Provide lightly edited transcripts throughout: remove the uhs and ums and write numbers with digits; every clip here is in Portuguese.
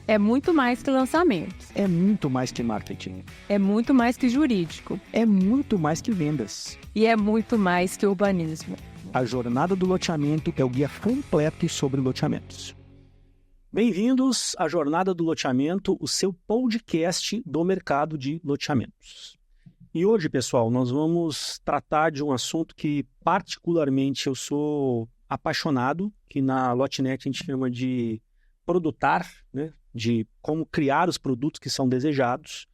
É muito mais que lançamentos. É muito mais que marketing. É muito mais que jurídico. É muito mais que vendas. E é muito mais que urbanismo. A Jornada do Loteamento é o guia completo sobre loteamentos. Bem-vindos à Jornada do Loteamento, o seu podcast do mercado de loteamentos. E hoje, pessoal, nós vamos tratar de um assunto que particularmente eu sou apaixonado, que na Lotenet a gente chama de produtar, né? De como criar os produtos que são desejados.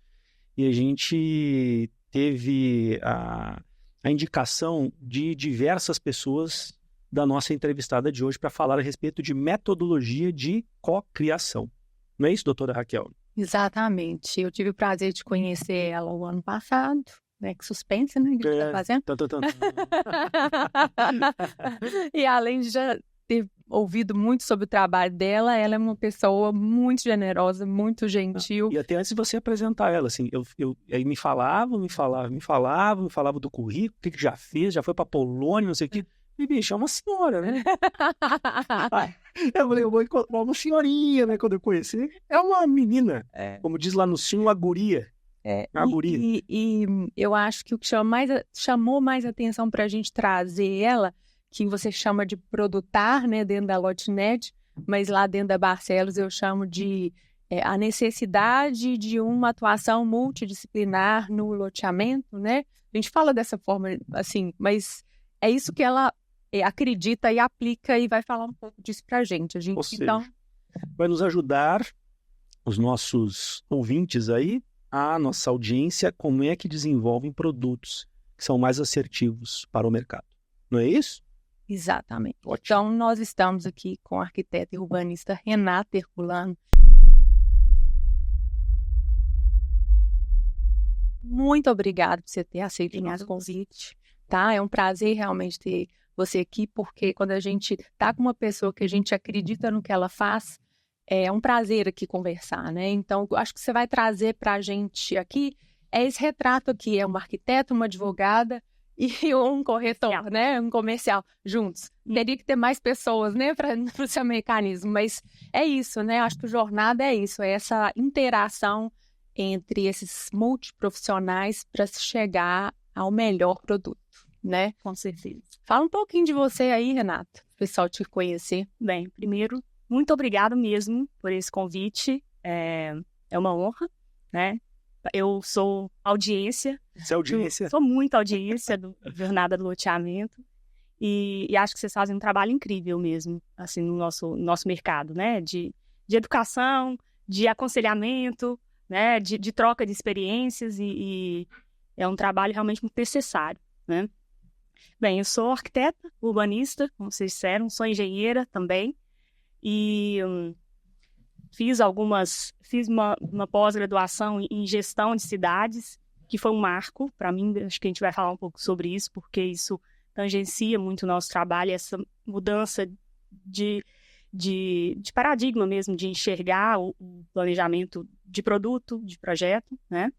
E a gente teve a indicação de diversas pessoas da nossa entrevistada de hoje para falar a respeito de metodologia de cocriação. Não é isso, doutora Raquel? Exatamente. Eu tive o prazer de conhecer ela o ano passado. Né? Que suspense, né? Que a gente tá fazendo. E além de já ter ouvido muito sobre o trabalho dela, ela é uma pessoa muito generosa, muito gentil. E até antes de você apresentar ela, assim, aí me falava do currículo, o que já fez, já foi pra Polônia, não sei o que. E, bicho, é uma senhora, né? Eu falei, eu vou encontrar uma senhorinha, né, quando eu conhecer. É uma menina, como diz lá no sim, uma guria. Uma guria. E eu acho que o que chamou mais atenção pra gente trazer ela, que você chama de produtar, né, dentro da Lotenet, mas lá dentro da Barcelos eu chamo de a necessidade de uma atuação multidisciplinar no loteamento, né? A gente fala dessa forma, assim, mas é isso que ela acredita e aplica e vai falar um pouco disso pra gente. Ou seja, vai nos ajudar, os nossos ouvintes aí, a nossa audiência, como é que desenvolvem produtos que são mais assertivos para o mercado. Não é isso? Exatamente. Ótimo. Então, nós estamos aqui com a arquiteta e urbanista Renata Herculano. Muito obrigada por você ter aceito o nosso convite. Tá? É um prazer realmente ter você aqui, porque quando a gente está com uma pessoa que a gente acredita no que ela faz, é um prazer aqui conversar, né? Então, acho que você vai trazer para a gente aqui esse retrato aqui, é uma arquiteta, uma advogada e um corretor, né? Um comercial juntos. Teria que ter mais pessoas, né? Para o seu mecanismo, mas é isso, né? Acho que a jornada é isso, é essa interação entre esses multiprofissionais para se chegar ao melhor produto, né? Com certeza. Fala um pouquinho de você aí, Renata, para o pessoal te conhecer. Bem, primeiro, muito obrigada mesmo por esse convite. É uma honra, né? Eu sou audiência. Você é audiência? Sou muita audiência do Jornada do Loteamento. E acho que vocês fazem um trabalho incrível mesmo, assim, no nosso mercado, né? De educação, de aconselhamento, né? De troca de experiências e é um trabalho realmente muito necessário, né? Bem, eu sou arquiteta, urbanista, como vocês disseram, sou engenheira também e fiz uma pós-graduação em gestão de cidades, que foi um marco para mim. Acho que a gente vai falar um pouco sobre isso, porque isso tangencia muito o nosso trabalho, essa mudança de paradigma mesmo, de enxergar o planejamento de produto, de projeto, né?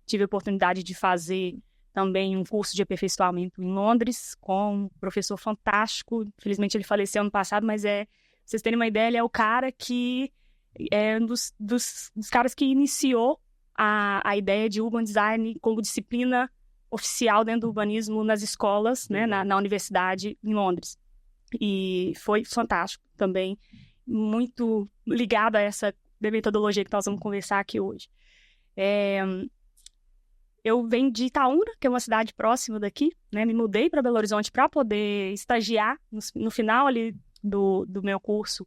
Tive a oportunidade de fazer também um curso de aperfeiçoamento em Londres com um professor fantástico. Infelizmente ele faleceu ano passado, mas pra vocês terem uma ideia, ele é o cara que é um dos caras que iniciou a ideia de urban design como disciplina oficial dentro do urbanismo nas escolas, né, na universidade em Londres. E foi fantástico também, muito ligado a essa metodologia que nós vamos conversar aqui hoje. Eu venho de Itaúna, que é uma cidade próxima daqui, né? Me mudei para Belo Horizonte para poder estagiar no final ali do meu curso,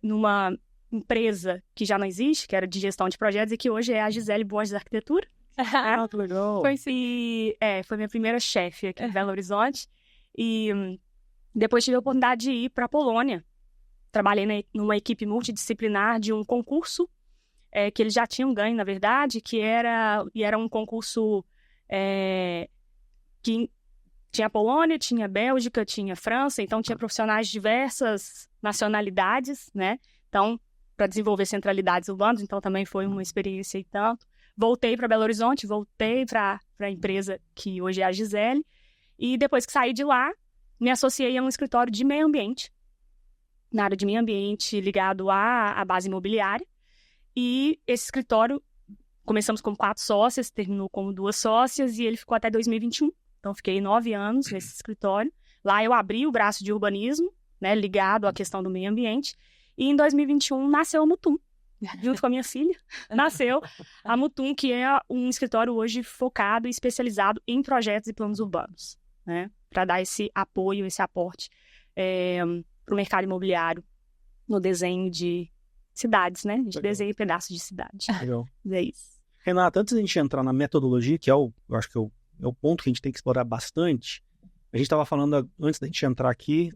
numa empresa que já não existe, que era de gestão de projetos e que hoje é a Gisele Borges Arquitetura. Que legal! Foi minha primeira chefe aqui em Belo Horizonte. E depois tive a oportunidade de ir para a Polônia. Trabalhei numa equipe multidisciplinar de um concurso que eles já tinham ganho, na verdade, era um concurso que tinha a Polônia, tinha a Bélgica, tinha a França, então tinha profissionais de diversas nacionalidades, né? Então, para desenvolver centralidades urbanas, então também foi uma experiência e tanto. Voltei para Belo Horizonte, voltei para a empresa que hoje é a Gisele, e depois que saí de lá, me associei a um escritório de meio ambiente, na área de meio ambiente, ligado à base imobiliária. E esse escritório, começamos com 4 sócias, terminou com 2 sócias, e ele ficou até 2021. Então, fiquei 9 anos nesse escritório. Lá eu abri o braço de urbanismo, né, ligado à questão do meio ambiente. E em 2021 nasceu a Mutum, junto com a minha filha. Nasceu a Mutum, que é um escritório hoje focado e especializado em projetos e planos urbanos, né, para dar esse apoio, esse aporte para o mercado imobiliário no desenho de cidades, né? A gente desenha pedaços de cidade. Legal. É isso. Renata, antes da gente entrar na metodologia, que eu acho que é o ponto que a gente tem que explorar bastante, a gente estava falando, antes da gente entrar aqui,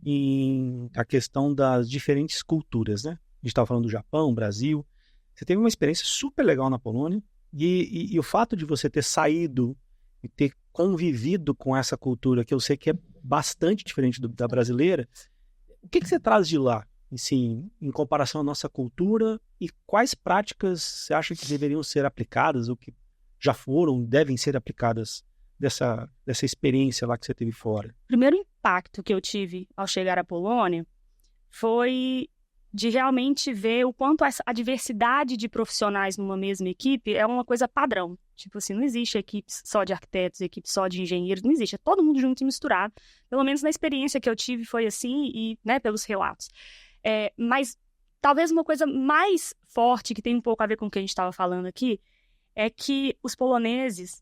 em a questão das diferentes culturas, né? A gente estava falando do Japão, Brasil. Você teve uma experiência super legal na Polônia, e o fato de você ter saído e ter convivido com essa cultura, que eu sei que é bastante diferente da brasileira, o que você traz de lá? Assim, em comparação à nossa cultura, e quais práticas você acha que deveriam ser aplicadas, ou que já foram, devem ser aplicadas dessa experiência lá que você teve fora? O primeiro impacto que eu tive ao chegar à Polônia foi de realmente ver o quanto a diversidade de profissionais numa mesma equipe é uma coisa padrão. Tipo assim, não existe equipe só de arquitetos, equipe só de engenheiros, não existe. É todo mundo junto e misturado. Pelo menos na experiência que eu tive foi assim, e, né, pelos relatos. Mas talvez uma coisa mais forte, que tem um pouco a ver com o que a gente estava falando aqui, é que os poloneses,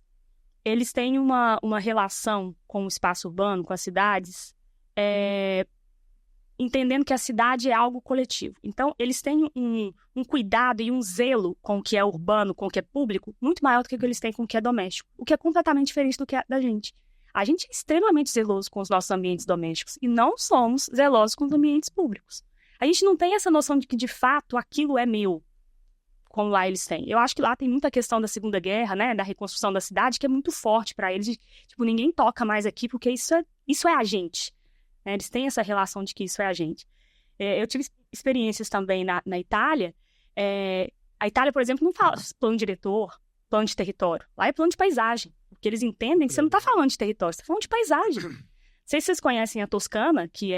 eles têm uma relação com o espaço urbano, com as cidades, entendendo que a cidade é algo coletivo. Então, eles têm um cuidado e um zelo com o que é urbano, com o que é público, muito maior do que o que eles têm com o que é doméstico, o que é completamente diferente do que da gente. A gente é extremamente zeloso com os nossos ambientes domésticos e não somos zelosos com os ambientes públicos. A gente não tem essa noção de que, de fato, aquilo é meu, como lá eles têm. Eu acho que lá tem muita questão da Segunda Guerra, né, da reconstrução da cidade, que é muito forte para eles. Tipo, ninguém toca mais aqui porque isso é a gente. Né? Eles têm essa relação de que isso é a gente. Eu tive experiências também na Itália. A Itália, por exemplo, não fala plano diretor, plano de território. Lá é plano de paisagem, porque eles entendem que você não está falando de território, você está falando de paisagem. Não sei se vocês conhecem a Toscana, que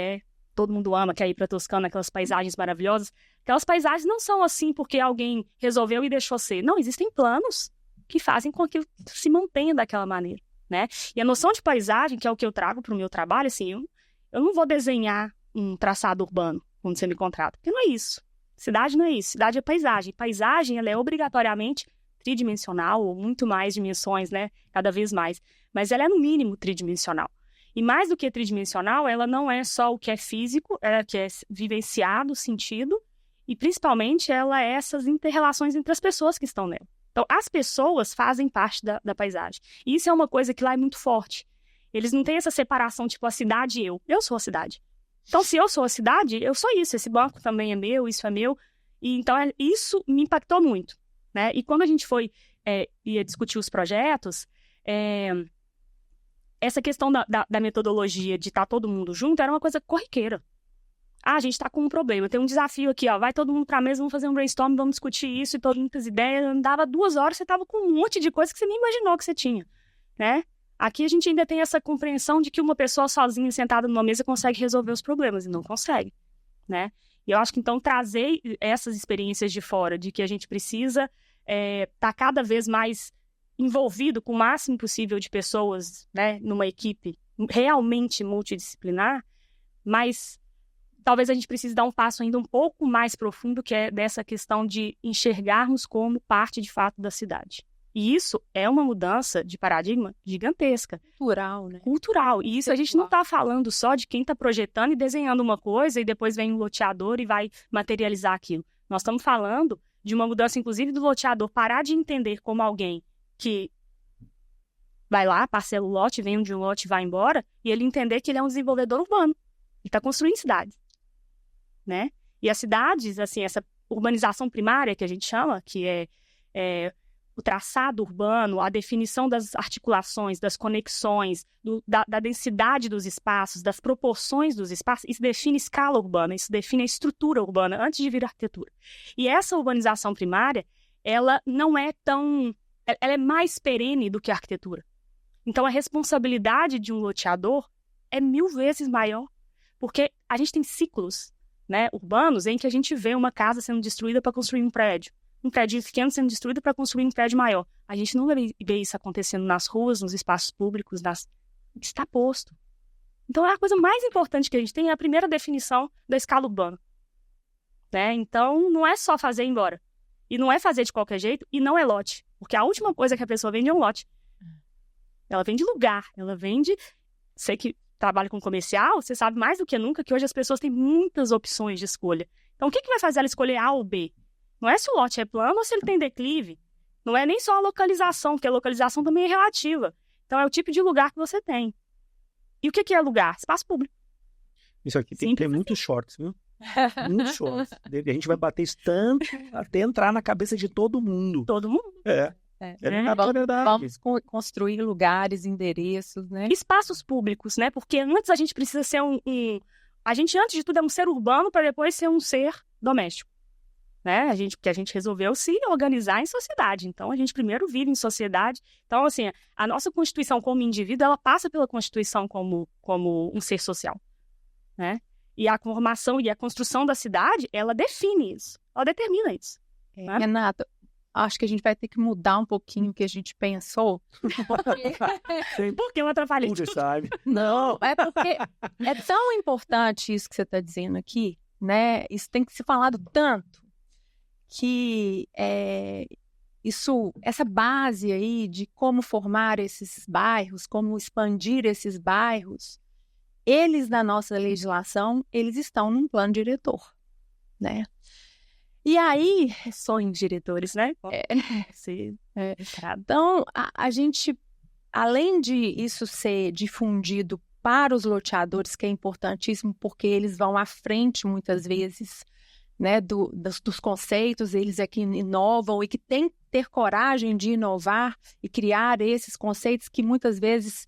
todo mundo ama, quer ir para a Toscana, aquelas paisagens maravilhosas. Aquelas paisagens não são assim porque alguém resolveu e deixou ser. Não, existem planos que fazem com que se mantenha daquela maneira, né? E a noção de paisagem, que é o que eu trago para o meu trabalho, assim, eu não vou desenhar um traçado urbano quando você me contrata, porque não é isso. Cidade não é isso. Cidade é paisagem. Paisagem, ela é obrigatoriamente tridimensional, ou muito mais dimensões, né? Cada vez mais. Mas ela é, no mínimo, tridimensional. E mais do que tridimensional, ela não é só o que é físico, ela que é vivenciado, sentido, e principalmente ela é essas inter-relações entre as pessoas que estão nela. Então, as pessoas fazem parte da paisagem. E isso é uma coisa que lá é muito forte. Eles não têm essa separação, tipo, a cidade e eu. Eu sou a cidade. Então, se eu sou a cidade, eu sou isso. Esse banco também é meu, isso é meu. E, então, isso me impactou muito, né? E quando a gente ia discutir os projetos, essa questão da metodologia de estar todo mundo junto era uma coisa corriqueira. A gente está com um problema, tem um desafio aqui, ó, vai todo mundo para a mesa, vamos fazer um brainstorm, vamos discutir isso, e todo mundo com as ideias. Dava 2 horas, você estava com um monte de coisa que você nem imaginou que você tinha, né? Aqui a gente ainda tem essa compreensão de que uma pessoa sozinha, sentada numa mesa, consegue resolver os problemas, e não consegue, né? E eu acho que, então, trazer essas experiências de fora, de que a gente precisa estar cada vez mais envolvido com o máximo possível de pessoas, né, numa equipe realmente multidisciplinar, mas talvez a gente precise dar um passo ainda um pouco mais profundo, que é dessa questão de enxergarmos como parte, de fato, da cidade. E isso é uma mudança de paradigma gigantesca. Cultural, né? Cultural. E isso a gente não está falando só de quem está projetando e desenhando uma coisa e depois vem um loteador e vai materializar aquilo. Nós estamos falando de uma mudança, inclusive, do loteador parar de entender como alguém que vai lá, parcela o lote, vem de um lote e vai embora, e ele entender que ele é um desenvolvedor urbano. Ele está construindo cidades, né? E as cidades, assim, essa urbanização primária que a gente chama, que é o traçado urbano, a definição das articulações, das conexões, da densidade dos espaços, das proporções dos espaços, isso define escala urbana, isso define a estrutura urbana antes de vir a arquitetura. E essa urbanização primária, ela não é tão... Ela é mais perene do que a arquitetura. Então, a responsabilidade de um loteador é 1000 vezes maior, porque a gente tem ciclos, né, urbanos em que a gente vê uma casa sendo destruída para construir um prédio pequeno sendo destruído para construir um prédio maior. A gente não vê isso acontecendo nas ruas, nos espaços públicos, está posto. Então, a coisa mais importante que a gente tem é a primeira definição da escala urbana. Né? Então, não é só fazer e ir embora. E não é fazer de qualquer jeito, e não é lote. Porque a última coisa que a pessoa vende é um lote. Ela vende lugar, ela vende... Você que trabalha com comercial, você sabe mais do que nunca que hoje as pessoas têm muitas opções de escolha. Então, o que vai fazer ela escolher A ou B? Não é se o lote é plano ou se ele tem declive. Não é nem só a localização, porque a localização também é relativa. Então, é o tipo de lugar que você tem. E o que é lugar? Espaço público. Isso aqui tem que ter muitos shorts, viu? Muitos shorts. A gente vai bater isso tanto até entrar na cabeça de todo mundo. Todo mundo. É verdade. Vamos construir lugares, endereços, né? Espaços públicos, né? Porque antes a gente precisa ser A gente, antes de tudo, é um ser urbano para depois ser um ser doméstico. Né? Porque a gente resolveu se organizar em sociedade. Então, a gente primeiro vive em sociedade. Então, assim, a nossa Constituição como indivíduo, ela passa pela Constituição como um ser social. Né? E a formação e a construção da cidade, ela define isso. Ela determina isso. Né? Renata, acho que a gente vai ter que mudar um pouquinho o que a gente pensou. Porque eu atrapalhei. Você sabe. Não, é porque é tão importante isso que você está dizendo aqui, né? Isso tem que ser falado tanto que essa base aí de como formar esses bairros, como expandir esses bairros, eles, na nossa legislação, eles estão num plano diretor, né? E aí... Sonhos diretores, né? Então, a gente, além de isso ser difundido para os loteadores, que é importantíssimo, porque eles vão à frente, muitas vezes, né, dos conceitos, eles é que inovam e que têm que ter coragem de inovar e criar esses conceitos que muitas vezes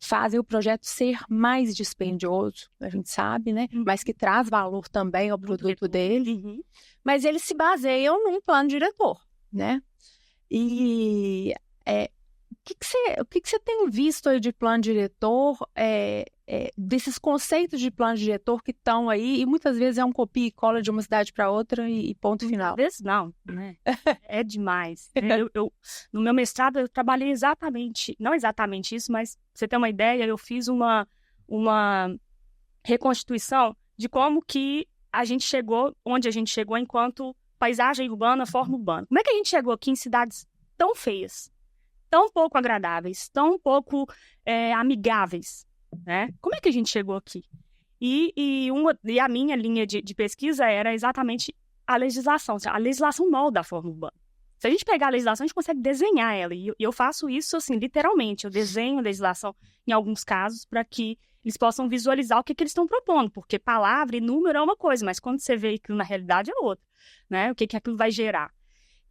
fazem o projeto ser mais dispendioso, a gente sabe, né? Mas que traz valor também ao produto dele. Mas eles se baseiam num plano diretor, né? E o que você tem visto aí de plano diretor, desses conceitos de plano diretor que estão aí, e muitas vezes é um copia e cola de uma cidade para outra e ponto final. Às vezes não, né? É demais. No meu mestrado eu trabalhei não exatamente isso, mas pra você ter uma ideia, eu fiz uma reconstituição de como que a gente chegou, onde a gente chegou enquanto paisagem urbana, forma urbana. Como é que a gente chegou aqui em cidades tão feias, tão pouco agradáveis, tão pouco amigáveis, né? Como é que a gente chegou aqui? E a minha linha de pesquisa era exatamente a legislação. A legislação molda a forma urbana. Se a gente pegar a legislação, a gente consegue desenhar ela. E eu faço isso, assim, literalmente. Eu desenho a legislação, em alguns casos, para que eles possam visualizar o que eles estão propondo. Porque palavra e número é uma coisa, mas quando você vê aquilo na realidade é outra, né? O que aquilo vai gerar.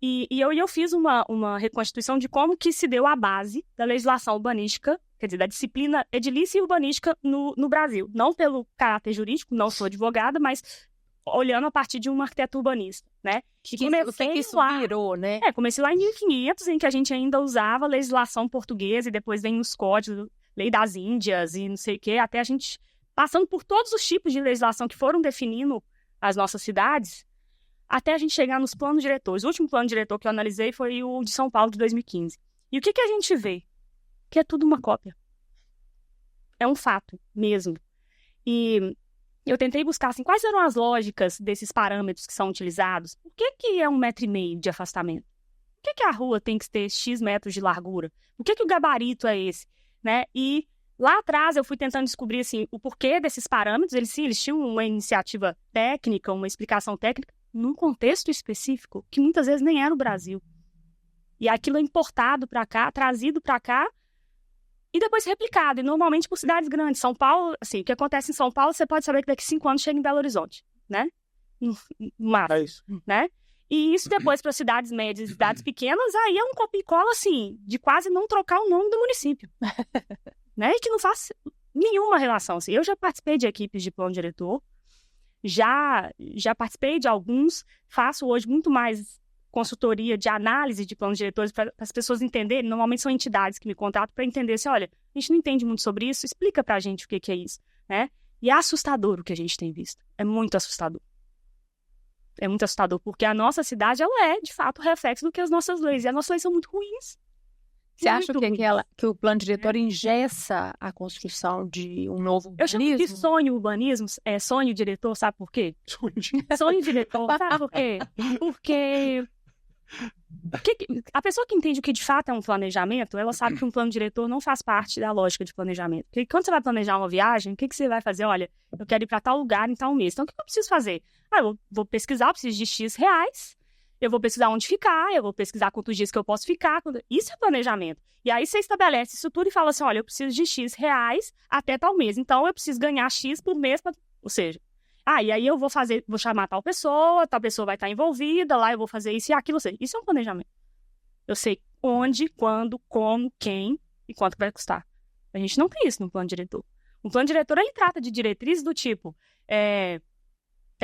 E eu fiz uma reconstituição de como que se deu a base da legislação urbanística, quer dizer, da disciplina edilícia e urbanística no Brasil. Não pelo caráter jurídico, não sou advogada, mas olhando a partir de um arquiteto urbanista, né? O que isso virou, né? Comecei lá em 1500, em que a gente ainda usava legislação portuguesa, e depois vem os códigos, lei das Índias e não sei o quê, até a gente passando por todos os tipos de legislação que foram definindo as nossas cidades, até a gente chegar nos planos diretores. O último plano diretor que eu analisei foi o de São Paulo, de 2015. E o que a gente vê? Que é tudo uma cópia. É um fato mesmo. E eu tentei buscar, assim, quais eram as lógicas desses parâmetros que são utilizados. Por que é 1,5 metro de afastamento? Por que a rua tem que ter X metros de largura? Por que o gabarito é esse? Né? E lá atrás eu fui tentando descobrir, assim, o porquê desses parâmetros. Eles tinham uma iniciativa técnica, uma explicação técnica, num contexto específico, que muitas vezes nem era o Brasil. E aquilo é importado para cá, trazido para cá, e depois replicado, e normalmente por cidades grandes. São Paulo, assim, o que acontece em São Paulo, você pode saber que daqui a 5 anos chega em Belo Horizonte, né? É isso. Né? E isso depois para cidades médias e cidades pequenas, aí é um copia e cola, assim, de quase não trocar o nome do município. Né? E que não faz nenhuma relação. Assim. Eu já participei de equipes de plano diretor, já participei de alguns, faço hoje muito mais consultoria de análise de planos diretores para as pessoas entenderem. Normalmente são entidades que me contratam para entender assim, olha, a gente não entende muito sobre isso, explica para a gente o que é isso, né? E é assustador o que a gente tem visto. É muito assustador. É muito assustador, porque a nossa cidade, ela é, de fato, reflexo do que as nossas leis. E as nossas leis são muito ruins. Você acha que o plano diretor engessa a construção de um novo urbanismo? Eu chamo de sonho urbanismo, sonho diretor, sabe por quê? Sonho diretor, sabe por quê? Porque a pessoa que entende o que de fato é um planejamento, ela sabe que um plano diretor não faz parte da lógica de planejamento. Porque quando você vai planejar uma viagem, o que você vai fazer? Olha, eu quero ir para tal lugar em tal mês. Então, o que eu preciso fazer? Eu vou pesquisar, eu preciso de X reais. Eu vou pesquisar onde ficar, eu vou pesquisar quantos dias que eu posso ficar. Isso é planejamento. E aí você estabelece isso tudo e fala assim, olha, eu preciso de X reais até tal mês. Então, eu preciso ganhar X por mês. Ou seja, e aí eu vou chamar tal pessoa vai estar envolvida, lá eu vou fazer isso e aquilo. Ou seja, isso é um planejamento. Eu sei onde, quando, como, quem e quanto vai custar. A gente não tem isso no plano diretor. O plano diretor, ele trata de diretrizes do tipo...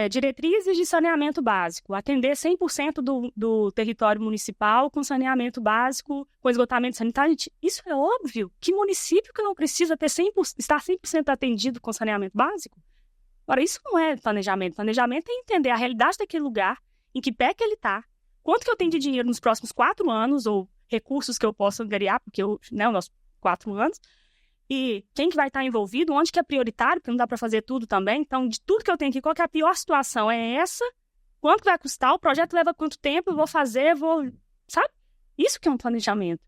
diretrizes de saneamento básico, atender 100% do território municipal com saneamento básico, com esgotamento sanitário. Isso é óbvio. Que município que não precisa estar 100% atendido com saneamento básico? Agora, isso não é planejamento. Planejamento é entender a realidade daquele lugar, em que pé que ele está, quanto que eu tenho de dinheiro nos próximos 4 anos, ou recursos que eu posso angariar, porque os 4 anos, e quem que vai estar envolvido, onde que é prioritário, porque não dá para fazer tudo também. Então, de tudo que eu tenho aqui, qual que é a pior situação? É essa? Quanto vai custar? O projeto leva quanto tempo? Eu vou fazer, sabe? Isso que é um planejamento,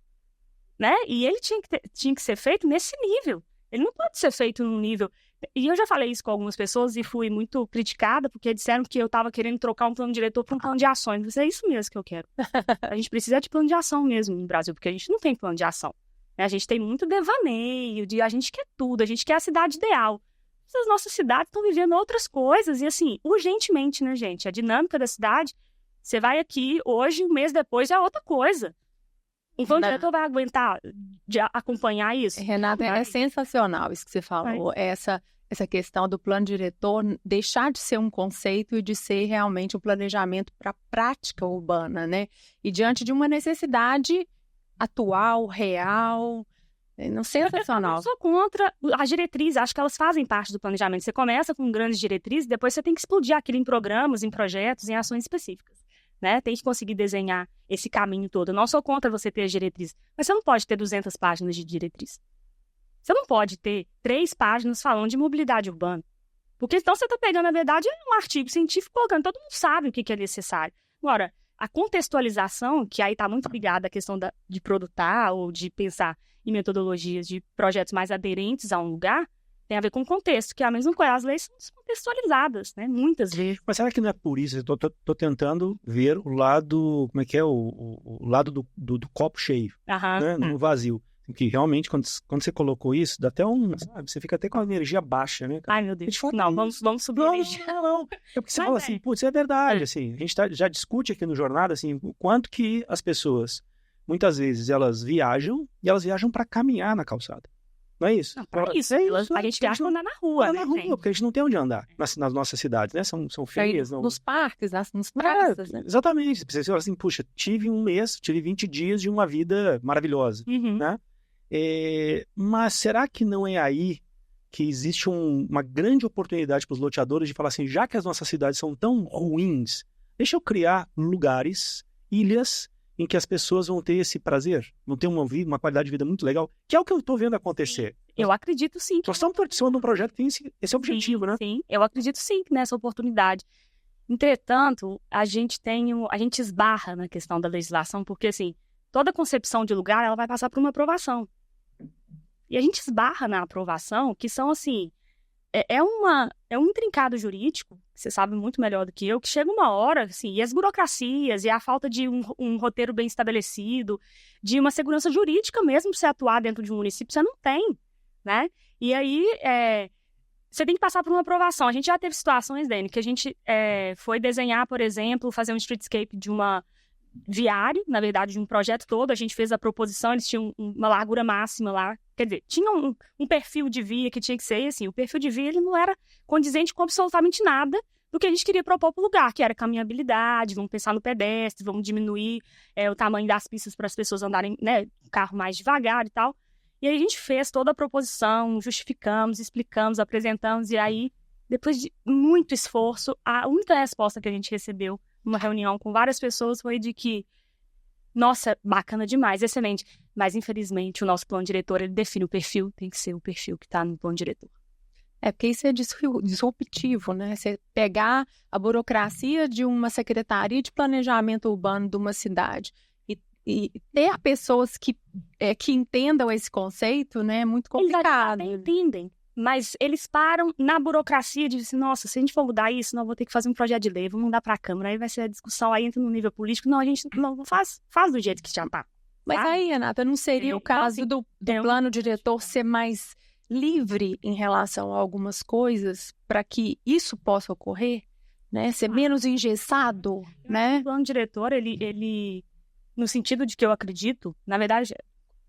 né? E ele tinha que ser feito nesse nível. Ele não pode ser feito num nível... E eu já falei isso com algumas pessoas e fui muito criticada, porque disseram que eu estava querendo trocar um plano diretor por um plano de ações. Mas é isso mesmo que eu quero. A gente precisa de plano de ação mesmo no Brasil, porque a gente não tem plano de ação. A gente tem muito devaneio, a gente quer tudo, a gente quer a cidade ideal. As nossas cidades estão vivendo outras coisas, e assim, urgentemente, né, gente? A dinâmica da cidade, você vai aqui, hoje, um mês depois, é outra coisa. Um plano diretor vai aguentar de acompanhar isso? Renata, é sensacional isso que você falou, essa questão do plano diretor deixar de ser um conceito e de ser realmente um planejamento para a prática urbana, né? E diante de uma necessidade atual, real, sensacional. Eu sou contra as diretrizes, acho que elas fazem parte do planejamento. Você começa com grandes diretrizes, depois você tem que explodir aquilo em programas, em projetos, em ações específicas, né? Tem que conseguir desenhar esse caminho todo. Eu não sou contra você ter as diretrizes, mas você não pode ter 200 páginas de diretriz. Você não pode ter 3 páginas falando de mobilidade urbana. Porque então você está pegando, na verdade, um artigo científico colocando, todo mundo sabe o que é necessário. Agora, a contextualização, que aí está muito ligada à questão de produtar ou de pensar em metodologias de projetos mais aderentes a um lugar, tem a ver com o contexto, que é a mesma coisa. As leis são descontextualizadas, né? Muitas vezes. Mas será que não é por isso? Eu tô tentando ver o lado, como é que é? O lado do copo cheio, né? No vazio. Que realmente, quando você colocou isso, dá até sabe, você fica até com a energia baixa, né, cara? Ai, meu Deus. Não, vamos subir a energia. Não. É porque você fala assim, putz, é verdade, assim. A gente já discute aqui no Jornada, assim, o quanto que as pessoas, muitas vezes, elas viajam e elas viajam para caminhar na calçada. Não é isso? Não, para isso. A gente viaja para andar na rua, né, gente? Porque a gente não tem onde andar nas nossas cidades, né? São feias. Nos parques, nas praças, né? Exatamente. Você fala assim, puxa, tive 20 dias de uma vida maravilhosa, né? Mas será que não é aí que existe uma grande oportunidade para os loteadores de falar assim, já que as nossas cidades são tão ruins, deixa eu criar lugares, ilhas, em que as pessoas vão ter esse prazer, vão ter uma qualidade de vida muito legal, que é o que eu estou vendo acontecer. Eu acredito sim. Nós estamos participando de um projeto que tem esse objetivo, né? Sim, eu acredito sim nessa oportunidade. Entretanto, a gente esbarra na questão da legislação, porque assim, toda concepção de lugar, ela vai passar por uma aprovação. E a gente esbarra na aprovação, que são assim, é um intrincado jurídico, você sabe muito melhor do que eu, que chega uma hora, assim, e as burocracias, e a falta de um roteiro bem estabelecido, de uma segurança jurídica mesmo para você atuar dentro de um município, você não tem, né? E aí, você tem que passar por uma aprovação. A gente já teve situações, Dani, que a gente foi desenhar, por exemplo, fazer um streetscape de uma viário, na verdade, de um projeto todo. A gente fez a proposição, eles tinham uma largura máxima lá. Quer dizer, tinha um perfil de via que tinha que ser, assim, o perfil de via ele não era condizente com absolutamente nada do que a gente queria propor para o lugar, que era caminhabilidade, vamos pensar no pedestre, vamos diminuir o tamanho das pistas para as pessoas andarem, né, o carro mais devagar e tal. E aí a gente fez toda a proposição, justificamos, explicamos, apresentamos, e aí, depois de muito esforço, a única resposta que a gente recebeu numa reunião com várias pessoas foi de que, nossa, bacana demais, excelente, mas infelizmente o nosso plano diretor, ele define o perfil, tem que ser o perfil que está no plano diretor. Porque isso é disruptivo, né? Você pegar a burocracia de uma secretaria de planejamento urbano de uma cidade e ter pessoas que entendam esse conceito, né? É muito complicado. Eles até entendem, mas eles param na burocracia de dizer, nossa, se a gente for mudar isso, nós vamos ter que fazer um projeto de lei, vamos mandar para a Câmara, aí vai ser a discussão, aí entra no nível político. Não, a gente não faz do jeito que já tá. Mas aí, Renata, não seria o caso do plano diretor ser mais livre em relação a algumas coisas para que isso possa ocorrer, né? Ser menos engessado, né? O plano diretor, ele, no sentido de que eu acredito, na verdade,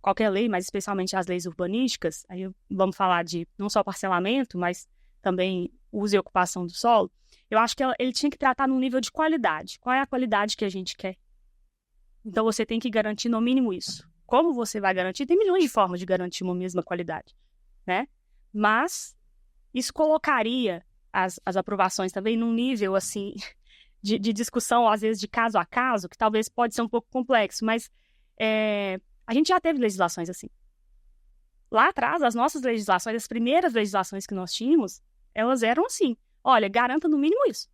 qualquer lei, mas especialmente as leis urbanísticas, aí vamos falar de não só parcelamento, mas também uso e ocupação do solo, eu acho que ele tinha que tratar num nível de qualidade. Qual é a qualidade que a gente quer? Então você tem que garantir no mínimo isso. Como você vai garantir? Tem milhões de formas de garantir uma mesma qualidade, né? Mas isso colocaria as aprovações também num nível, assim, de discussão, às vezes, de caso a caso, que talvez pode ser um pouco complexo, mas a gente já teve legislações assim. Lá atrás, as nossas legislações, as primeiras legislações que nós tínhamos, elas eram assim, olha, garanta no mínimo isso.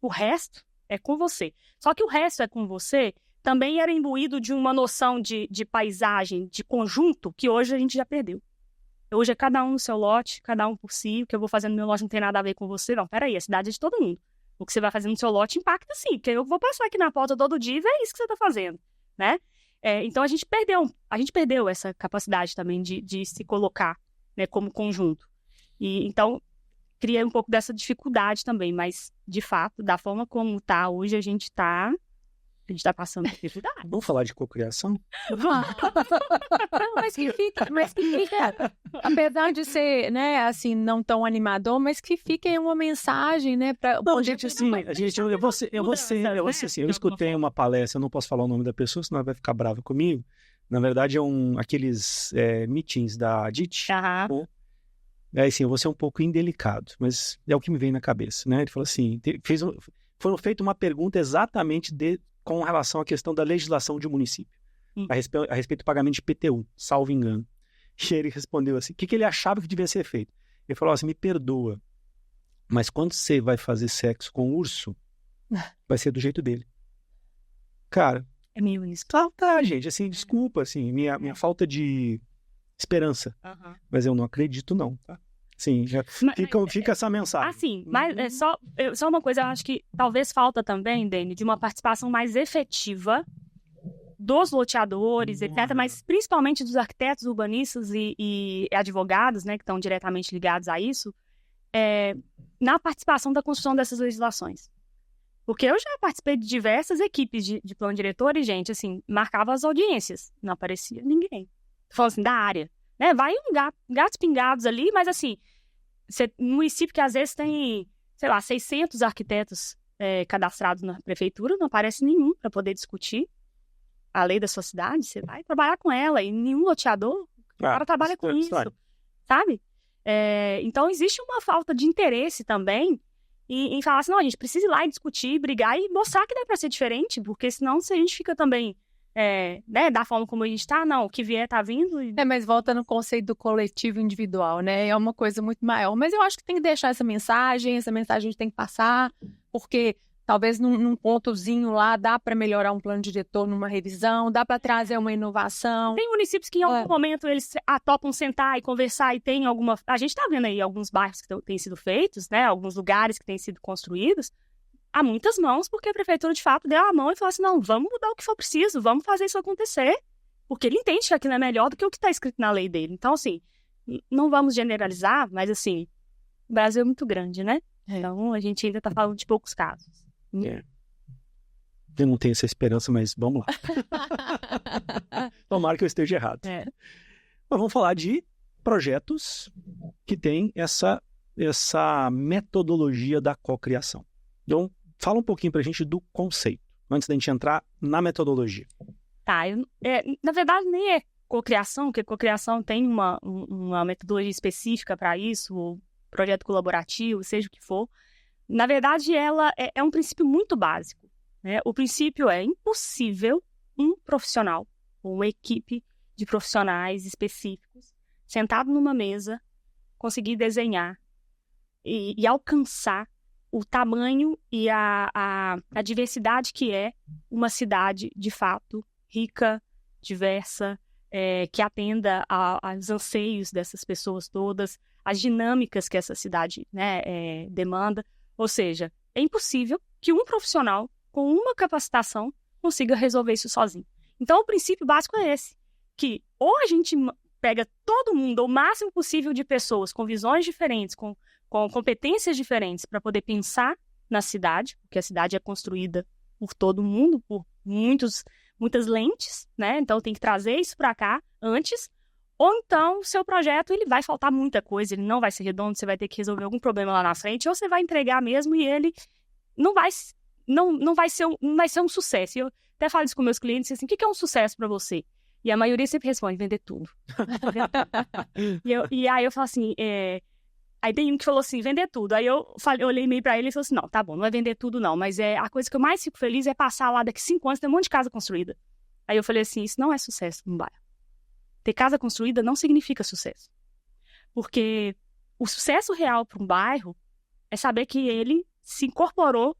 O resto é com você. Só que o resto é com você também era imbuído de uma noção de paisagem, de conjunto, que hoje a gente já perdeu. Hoje é cada um no seu lote, cada um por si. O que eu vou fazer no meu lote não tem nada a ver com você. Não, peraí, a cidade é de todo mundo. O que você vai fazer no seu lote impacta sim, porque eu vou passar aqui na porta todo dia e ver isso que você está fazendo, né? Então a gente perdeu essa capacidade também de se colocar, né, como conjunto. E então cria um pouco dessa dificuldade também, mas de fato, da forma como está hoje, a gente está passando dificuldade. Vamos falar de cocriação? Não, mas que fica, apesar de ser, né, assim, não tão animador, mas que fique uma mensagem, né, para não, gente, assim, eu vou ser assim, eu escutei uma palestra, eu não posso falar o nome da pessoa, senão ela vai ficar brava comigo. Na verdade, aqueles meetings da DIT, né? Assim, eu vou ser um pouco indelicado, mas é o que me vem na cabeça, né? Ele falou assim, foi feita uma pergunta exatamente com relação à questão da legislação de um município, a respeito do pagamento de IPTU, salvo engano. E ele respondeu assim, o que ele achava que devia ser feito? Ele falou assim, me perdoa, mas quando você vai fazer sexo com o urso, vai ser do jeito dele. Cara... É meio isso. Tá, gente, assim, desculpa, assim, minha falta de esperança, mas eu não acredito não, tá? Sim, fica essa mensagem. Assim, mas só uma coisa, eu acho que talvez falta também, Dani, de uma participação mais efetiva dos loteadores, etc., mas principalmente dos arquitetos, urbanistas e advogados, né, que estão diretamente ligados a isso, na participação da construção dessas legislações. Porque eu já participei de diversas equipes de plano diretor e, gente, assim, marcava as audiências, não aparecia ninguém. Tô falando assim, da área. Né? Vai gatos pingados ali, mas assim, um município que às vezes tem, sei lá, 600 arquitetos cadastrados na prefeitura, não aparece nenhum para poder discutir a lei da sua cidade, você vai trabalhar com ela e nenhum loteador, o cara trabalha com isso, sabe? Então existe uma falta de interesse também em falar assim, não, a gente precisa ir lá e discutir, brigar e mostrar que dá para ser diferente, porque senão se a gente fica também... né, da forma como a gente tá, não, o que vier tá vindo. Mas volta no conceito do coletivo individual, né? É uma coisa muito maior. Mas eu acho que tem que deixar essa mensagem a gente tem que passar, porque talvez num pontozinho lá dá para melhorar um plano diretor numa revisão, dá para trazer uma inovação. Tem municípios que em algum momento eles topam sentar e conversar e tem alguma... A gente tá vendo aí alguns bairros que têm sido feitos, né? Alguns lugares que têm sido construídos, há muitas mãos, porque a prefeitura, de fato, deu a mão e falou assim, não, vamos mudar o que for preciso, vamos fazer isso acontecer, porque ele entende que aquilo é melhor do que o que está escrito na lei dele. Então, assim, não vamos generalizar, mas, assim, o Brasil é muito grande, né? Então, a gente ainda está falando de poucos casos. Eu não tenho essa esperança, mas vamos lá. Tomara que eu esteja errado. Mas vamos falar de projetos que têm essa metodologia da cocriação. Então, fala um pouquinho pra gente do conceito, antes da gente entrar na metodologia. Tá, na verdade nem é cocriação, que a cocriação tem uma metodologia específica para isso, ou projeto colaborativo, seja o que for, na verdade, ela é um princípio muito básico, né? O princípio é impossível um profissional, ou uma equipe de profissionais específicos, sentado numa mesa, conseguir desenhar e alcançar o tamanho e a diversidade que é uma cidade, de fato, rica, diversa, que atenda aos anseios dessas pessoas todas, as dinâmicas que essa cidade, né, demanda. Ou seja, é impossível que um profissional com uma capacitação consiga resolver isso sozinho. Então, o princípio básico é esse, que ou a gente pega todo mundo, o máximo possível de pessoas com visões diferentes, com competências diferentes para poder pensar na cidade, porque a cidade é construída por todo mundo, por muitas lentes, né? Então, tem que trazer isso para cá antes. Ou então, o seu projeto ele vai faltar muita coisa, ele não vai ser redondo, você vai ter que resolver algum problema lá na frente, ou você vai entregar mesmo e ele não vai ser um sucesso. Eu até falo isso com meus clientes, assim, o que é um sucesso para você? E a maioria sempre responde, vender tudo. e aí eu falo assim, aí tem um que falou assim, vender tudo. Aí eu olhei meio pra ele e falei assim, não, tá bom, não é vender tudo não, mas a coisa que eu mais fico feliz é passar lá daqui 5 anos, tem um monte de casa construída. Aí eu falei assim, isso não é sucesso no bairro. Ter casa construída não significa sucesso. Porque o sucesso real para um bairro é saber que ele se incorporou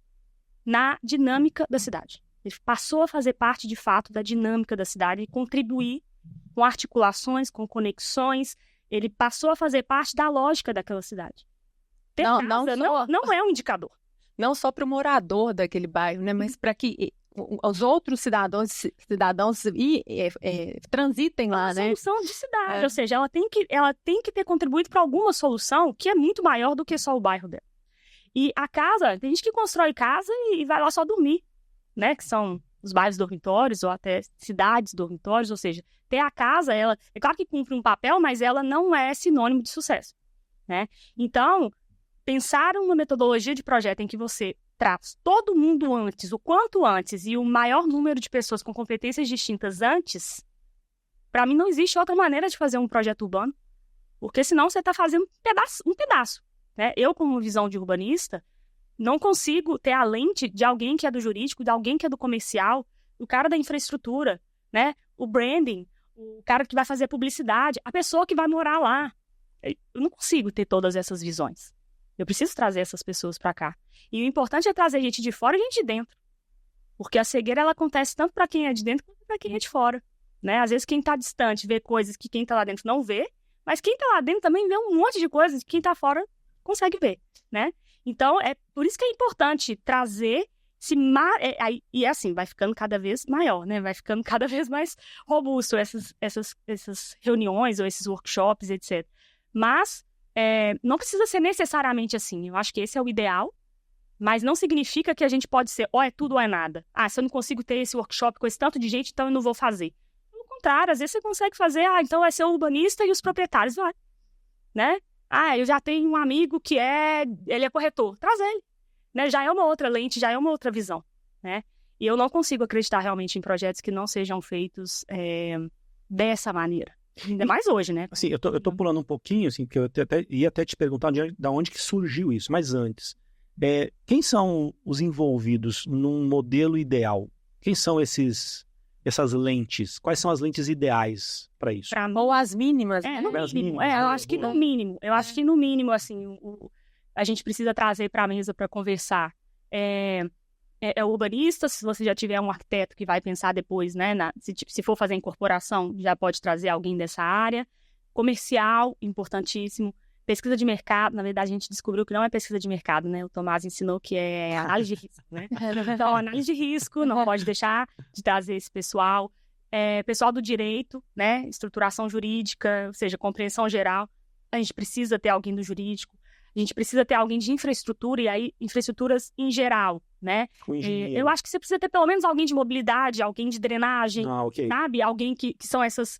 na dinâmica da cidade. Ele passou a fazer parte, de fato, da dinâmica da cidade e contribuir com articulações, com conexões. Ele passou a fazer parte da lógica daquela cidade. Ter casa não é um indicador. Não só para o morador daquele bairro, né, mas para que os outros cidadãos transitem lá, né? Solução de cidade, ou seja, ela tem que ter contribuído para alguma solução que é muito maior do que só o bairro dela. E a casa, tem gente que constrói casa e vai lá só dormir, né? Que são os bairros dormitórios ou até cidades dormitórios, ou seja, ter a casa, ela é claro que cumpre um papel, mas ela não é sinônimo de sucesso, né? Então, pensar uma metodologia de projeto em que você traz todo mundo antes, o quanto antes, e o maior número de pessoas com competências distintas antes, para mim não existe outra maneira de fazer um projeto urbano, porque senão você está fazendo um pedaço, né? Eu, como visão de urbanista, não consigo ter a lente de alguém que é do jurídico, de alguém que é do comercial, o cara da infraestrutura, né? O branding, o cara que vai fazer publicidade, a pessoa que vai morar lá. Eu não consigo ter todas essas visões. Eu preciso trazer essas pessoas para cá. E o importante é trazer gente de fora e gente de dentro. Porque a cegueira ela acontece tanto para quem é de dentro quanto para quem é de fora, né? Às vezes quem está distante vê coisas que quem está lá dentro não vê, mas quem está lá dentro também vê um monte de coisas que quem está fora consegue ver, né? Então, é por isso que é importante trazer e assim, vai ficando cada vez maior, né? Vai ficando cada vez mais robusto essas reuniões ou esses workshops, etc. Mas não precisa ser necessariamente assim. Eu acho que esse é o ideal, mas não significa que a gente pode ser ou é tudo ou é nada. Ah, se eu não consigo ter esse workshop com esse tanto de gente, então eu não vou fazer. Pelo contrário, às vezes você consegue fazer, então vai ser o urbanista e os proprietários, vai, né? Ah, eu já tenho um amigo que ele é corretor, traz ele, né? Já é uma outra lente, já é uma outra visão, né? E eu não consigo acreditar realmente em projetos que não sejam feitos dessa maneira. Ainda mais hoje, né? Assim, eu tô pulando um pouquinho, assim, porque eu ia até te perguntar de onde que surgiu isso, mas antes. Quem são os envolvidos num modelo ideal? Quem são essas lentes? Quais são as lentes ideais para isso? Ou as mínimas. No mínimo. Eu acho que no mínimo. Eu acho que no mínimo, assim, a gente precisa trazer para a mesa para conversar. O urbanista, se você já tiver um arquiteto que vai pensar depois, né? Se for fazer incorporação, já pode trazer alguém dessa área. Comercial, importantíssimo. Pesquisa de mercado, na verdade, a gente descobriu que não é pesquisa de mercado, né? O Tomás ensinou que é análise de risco, né? Então, análise de risco, não pode deixar de trazer esse pessoal. Pessoal do direito, né? Estruturação jurídica, ou seja, compreensão geral. A gente precisa ter alguém do jurídico. A gente precisa ter alguém de infraestrutura, e aí, infraestruturas em geral, né? Eu acho que você precisa ter pelo menos alguém de mobilidade, alguém de drenagem, sabe? Alguém que são essas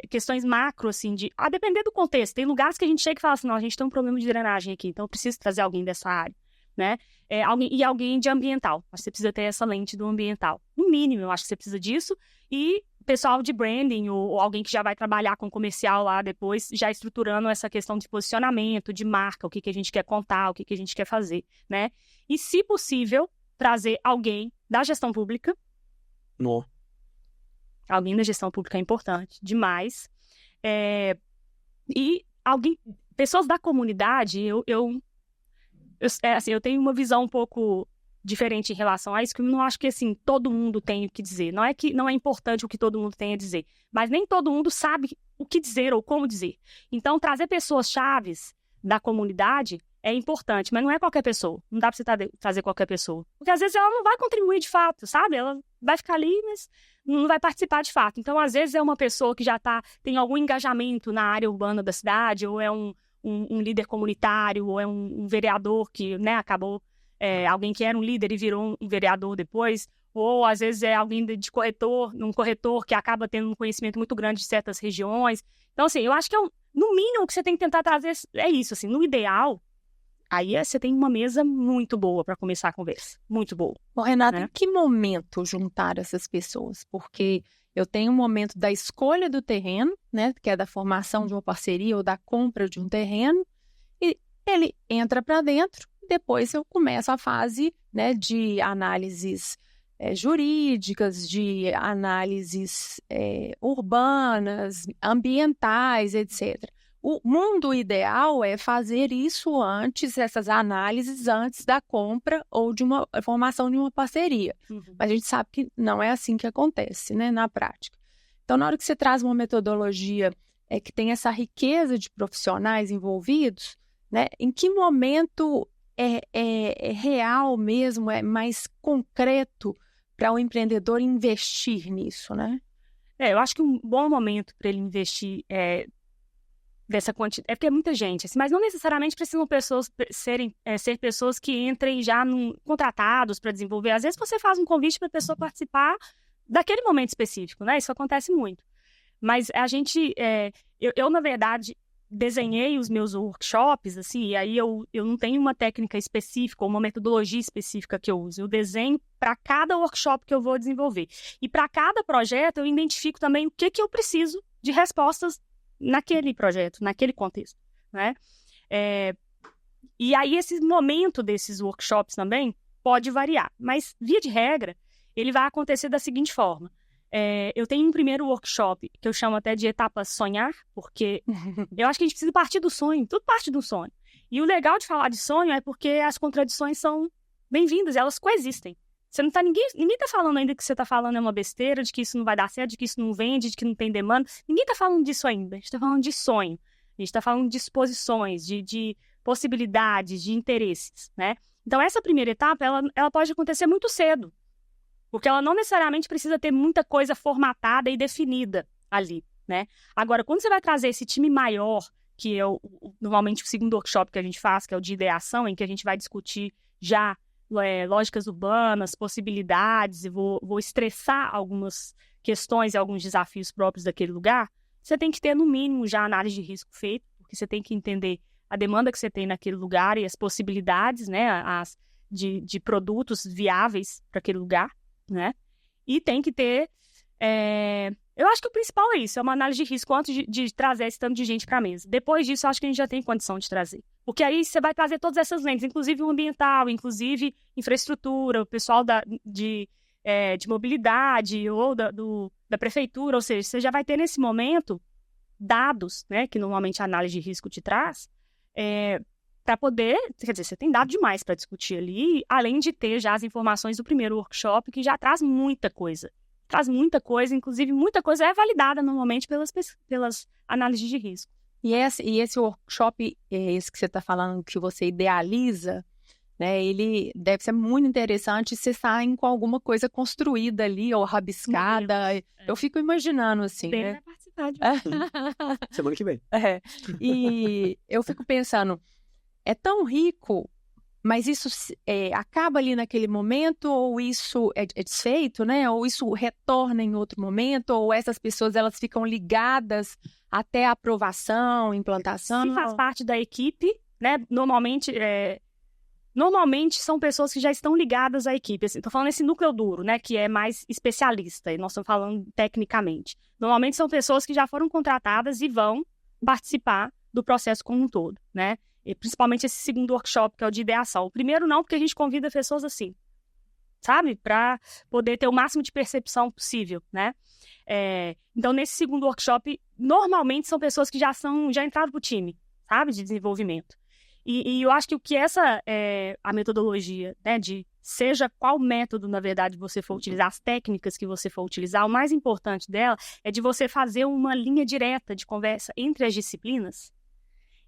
questões macro, assim, a depender do contexto. Tem lugares que a gente chega e fala assim, não, a gente tem um problema de drenagem aqui, então eu preciso trazer alguém dessa área, né? Alguém de ambiental. Acho que você precisa ter essa lente do ambiental. No mínimo, eu acho que você precisa disso. E pessoal de branding ou alguém que já vai trabalhar com comercial lá depois, já estruturando essa questão de posicionamento, de marca, o que a gente quer contar, o que a gente quer fazer, né? E, se possível, trazer alguém da gestão pública. No. Alguém da gestão pública é importante, demais. E pessoas da comunidade, eu tenho uma visão um pouco diferente em relação a isso, que eu não acho que, assim, todo mundo tem o que dizer. Não é que não é importante o que todo mundo tem a dizer, mas nem todo mundo sabe o que dizer ou como dizer. Então, trazer pessoas chaves da comunidade é importante, mas não é qualquer pessoa. Não dá pra você trazer qualquer pessoa. Porque, às vezes, ela não vai contribuir de fato, sabe? Ela vai ficar ali, mas não vai participar de fato. Então, às vezes, é uma pessoa que já tem algum engajamento na área urbana da cidade, ou é um líder comunitário, ou é um vereador que, né, acabou... alguém que era um líder e virou um vereador depois, ou às vezes é alguém de corretor, um corretor que acaba tendo um conhecimento muito grande de certas regiões. Então, assim, eu acho que no mínimo o que você tem que tentar trazer é isso, assim, no ideal, aí você tem uma mesa muito boa para começar a conversa, muito boa. Bom, Renata, em que momento juntar essas pessoas? Porque eu tenho um momento da escolha do terreno, né, que é da formação de uma parceria ou da compra de um terreno, e ele entra para dentro. Depois eu começo a fase, né, de análises jurídicas, de análises urbanas, ambientais, etc. O mundo ideal é fazer isso antes, essas análises antes da compra ou de uma formação de uma parceria. Uhum. Mas a gente sabe que não é assim que acontece, né, na prática. Então, na hora que você traz uma metodologia que tem essa riqueza de profissionais envolvidos, né, em que momento é real mesmo, é mais concreto para o empreendedor investir nisso, né? Eu acho que um bom momento para ele investir dessa quantidade, porque é muita gente, assim, mas não necessariamente precisam ser pessoas que entrem já contratados para desenvolver. Às vezes você faz um convite para a pessoa participar daquele momento específico, né? Isso acontece muito. Mas a gente, eu na verdade, desenhei os meus workshops, assim, e aí eu não tenho uma técnica específica ou uma metodologia específica que eu uso. Eu desenho para cada workshop que eu vou desenvolver. E para cada projeto eu identifico também o que eu preciso de respostas naquele projeto, naquele contexto, né? E aí esse momento desses workshops também pode variar, mas via de regra ele vai acontecer da seguinte forma. Eu tenho um primeiro workshop que eu chamo até de etapa sonhar, porque eu acho que a gente precisa partir do sonho, tudo parte do sonho. E o legal de falar de sonho é porque as contradições são bem-vindas, elas coexistem. Ninguém tá falando ainda que você tá falando é uma besteira, de que isso não vai dar certo, de que isso não vende, de que não tem demanda. Ninguém tá falando disso ainda. A gente tá falando de sonho. A gente tá falando de exposições, de possibilidades, de interesses, né? Então, essa primeira etapa, ela pode acontecer muito cedo. Porque ela não necessariamente precisa ter muita coisa formatada e definida ali, né? Agora, quando você vai trazer esse time maior, que é normalmente o segundo workshop que a gente faz, que é o de ideação, em que a gente vai discutir já lógicas urbanas, possibilidades, e vou estressar algumas questões e alguns desafios próprios daquele lugar, você tem que ter, no mínimo, já análise de risco feita, porque você tem que entender a demanda que você tem naquele lugar e as possibilidades, né, de produtos viáveis para aquele lugar, né? E tem que ter... eu acho que o principal é isso, é uma análise de risco antes de trazer esse tanto de gente para a mesa. Depois disso, eu acho que a gente já tem condição de trazer. Porque aí você vai trazer todas essas lentes, inclusive o ambiental, inclusive infraestrutura, o pessoal de mobilidade ou da prefeitura, ou seja, você já vai ter nesse momento dados, né, que normalmente a análise de risco te traz, para poder, quer dizer, você tem dado demais para discutir ali, além de ter já as informações do primeiro workshop, que já traz muita coisa. Inclusive muita coisa é validada normalmente pelas análises de risco. E esse workshop, esse que você está falando, que você idealiza, né, ele deve ser muito interessante se saem com alguma coisa construída ali, ou rabiscada. Eu fico imaginando, assim, né? Vai participar de semana que vem. E eu fico pensando, é tão rico, mas isso acaba ali naquele momento, ou isso é desfeito, né? Ou isso retorna em outro momento, ou essas pessoas elas ficam ligadas até a aprovação, implantação? Se faz parte da equipe, né? Normalmente Normalmente são pessoas que já estão ligadas à equipe. Estou falando esse núcleo duro, né, que é mais especialista, e nós estamos falando tecnicamente. Normalmente são pessoas que já foram contratadas e vão participar do processo como um todo, né? E principalmente esse segundo workshop, que é o de ideação. O primeiro não, porque a gente convida pessoas assim, sabe? Para poder ter o máximo de percepção possível, né? Então, nesse segundo workshop, normalmente são pessoas que já entraram para o time, sabe? De desenvolvimento. E eu acho que o que a metodologia, né, de seja qual método, na verdade, você for utilizar, as técnicas que você for utilizar, o mais importante dela é de você fazer uma linha direta de conversa entre as disciplinas,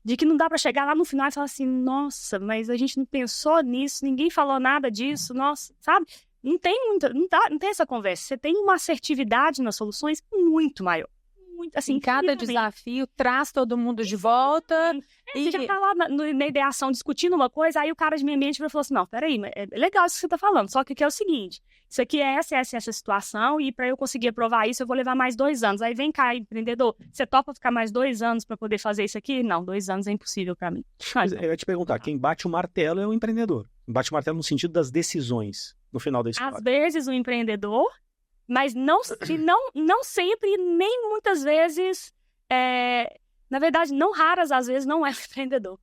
de que não dá para chegar lá no final e falar assim, nossa, mas a gente não pensou nisso, ninguém falou nada disso, nossa, sabe? Não tem essa conversa. Você tem uma assertividade nas soluções muito maior. Muito, assim, cada desafio traz todo mundo de volta. Você já tá lá na ideação discutindo uma coisa, aí o cara de meio ambiente falou assim, não, peraí, é legal isso que você tá falando, só que é o seguinte, isso aqui é essa situação, e para eu conseguir aprovar isso, eu vou levar mais 2 anos. Aí vem cá, empreendedor, você topa ficar mais 2 anos para poder fazer isso aqui? Não, 2 anos é impossível para mim. Eu ia te perguntar, quem bate o martelo é o empreendedor. Bate o martelo no sentido das decisões, no final da história. Às vezes o empreendedor, mas não sempre, nem muitas vezes, na verdade, não raras às vezes, não é o empreendedor.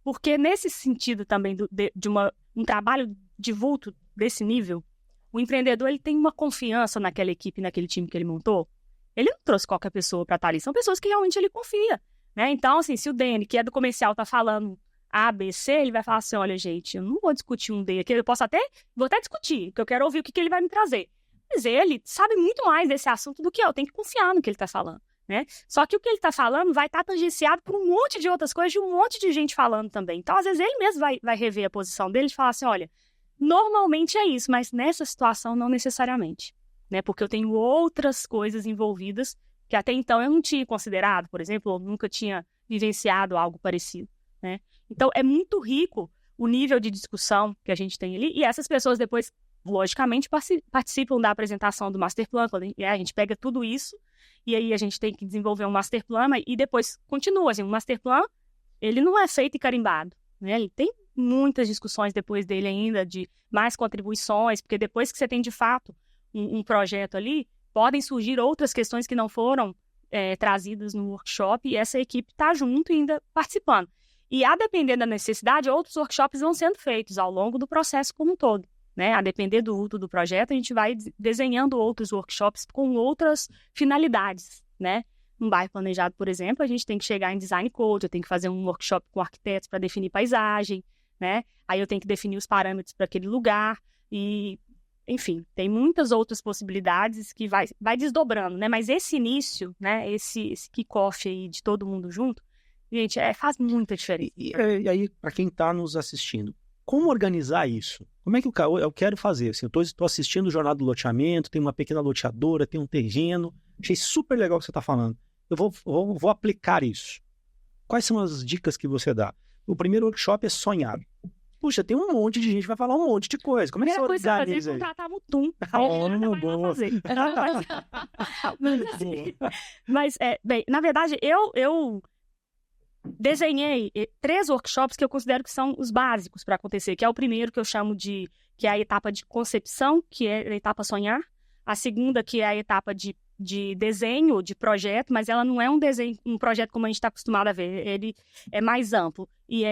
Porque nesse sentido também de um trabalho de vulto desse nível, o empreendedor ele tem uma confiança naquela equipe, naquele time que ele montou. Ele não trouxe qualquer pessoa para estar ali, são pessoas que realmente ele confia, né? Então, assim, se o Dani, que é do comercial, está falando A, B, C, ele vai falar assim, olha, gente, eu não vou discutir um D aqui, vou até discutir, porque eu quero ouvir o que ele vai me trazer. Mas ele sabe muito mais desse assunto do que eu tenho que confiar no que ele está falando, né? Só que o que ele está falando vai estar tangenciado por um monte de outras coisas, de um monte de gente falando também. Então, às vezes, ele mesmo vai rever a posição dele e falar assim, olha, normalmente é isso, mas nessa situação não necessariamente, né? Porque eu tenho outras coisas envolvidas que até então eu não tinha considerado, por exemplo, eu nunca tinha vivenciado algo parecido, né? Então, é muito rico o nível de discussão que a gente tem ali, e essas pessoas depois, logicamente, participam da apresentação do Master Plan, a gente pega tudo isso, e aí a gente tem que desenvolver um Master Plan, e depois continua, assim, o Master Plan, ele não é feito e carimbado, né? Ele tem muitas discussões depois dele ainda, de mais contribuições, porque depois que você tem, de fato, um projeto ali, podem surgir outras questões que não foram trazidas no workshop, e essa equipe está junto e ainda participando. E a depender da necessidade, outros workshops vão sendo feitos ao longo do processo como um todo, né? A depender do vulto do projeto, a gente vai desenhando outros workshops com outras finalidades, né? Um bairro planejado, por exemplo, a gente tem que chegar em design code, eu tenho que fazer um workshop com arquitetos para definir paisagem, né? Aí eu tenho que definir os parâmetros para aquele lugar e, enfim, tem muitas outras possibilidades que vai desdobrando, né? Mas esse início, né? Esse kick-off aí de todo mundo junto, gente, faz muita diferença. E aí, para quem está nos assistindo, como organizar isso? Como é que eu quero fazer? Assim, eu estou assistindo o Jornada do Loteamento, tem uma pequena loteadora, tem um terreno. Achei super legal o que você está falando. Eu vou aplicar isso. Quais são as dicas que você dá? O primeiro workshop é sonhar. Puxa, tem um monte de gente que vai falar um monte de coisa. Como é que você organiza aí? Contratar Mutum. Mas, bem, na verdade, eu desenhei 3 workshops que eu considero que são os básicos para acontecer, que é o primeiro que eu chamo que é a etapa de concepção, que é a etapa sonhar. A segunda, que é a etapa de desenho, de projeto, mas ela não é um projeto como a gente está acostumado a ver, ele é mais amplo, que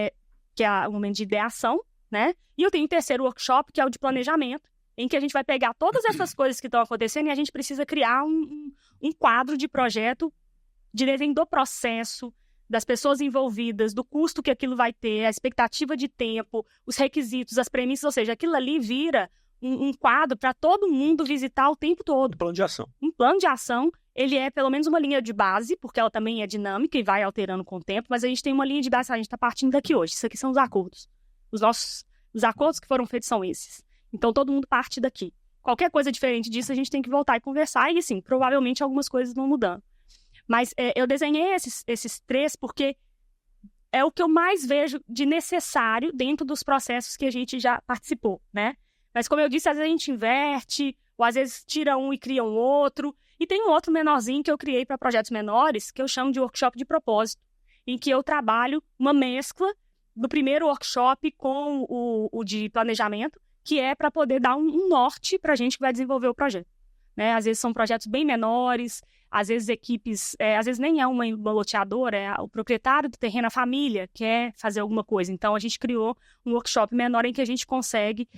é o momento de ideação, né? E eu tenho o terceiro workshop, que é o de planejamento, em que a gente vai pegar todas essas coisas que estão acontecendo e a gente precisa criar um quadro de projeto de desenho do processo, das pessoas envolvidas, do custo que aquilo vai ter, a expectativa de tempo, os requisitos, as premissas, ou seja, aquilo ali vira um quadro para todo mundo visitar o tempo todo. Um plano de ação. Um plano de ação, ele é pelo menos uma linha de base, porque ela também é dinâmica e vai alterando com o tempo, mas a gente tem uma linha de base, a gente está partindo daqui hoje. Isso aqui são os acordos. Os acordos que foram feitos são esses. Então, todo mundo parte daqui. Qualquer coisa diferente disso, a gente tem que voltar e conversar, e assim, provavelmente algumas coisas vão mudando. Mas eu desenhei esses 3 porque é o que eu mais vejo de necessário dentro dos processos que a gente já participou, né? Mas como eu disse, às vezes a gente inverte, ou às vezes tira um e cria um outro. E tem um outro menorzinho que eu criei para projetos menores, que eu chamo de workshop de propósito, em que eu trabalho uma mescla do primeiro workshop com o de planejamento, que é para poder dar um norte para a gente que vai desenvolver o projeto. Né? Às vezes são projetos bem menores, às vezes equipes, às vezes nem é uma loteadora, é o proprietário do terreno, a família quer fazer alguma coisa. Então, a gente criou um workshop menor em que a gente consegue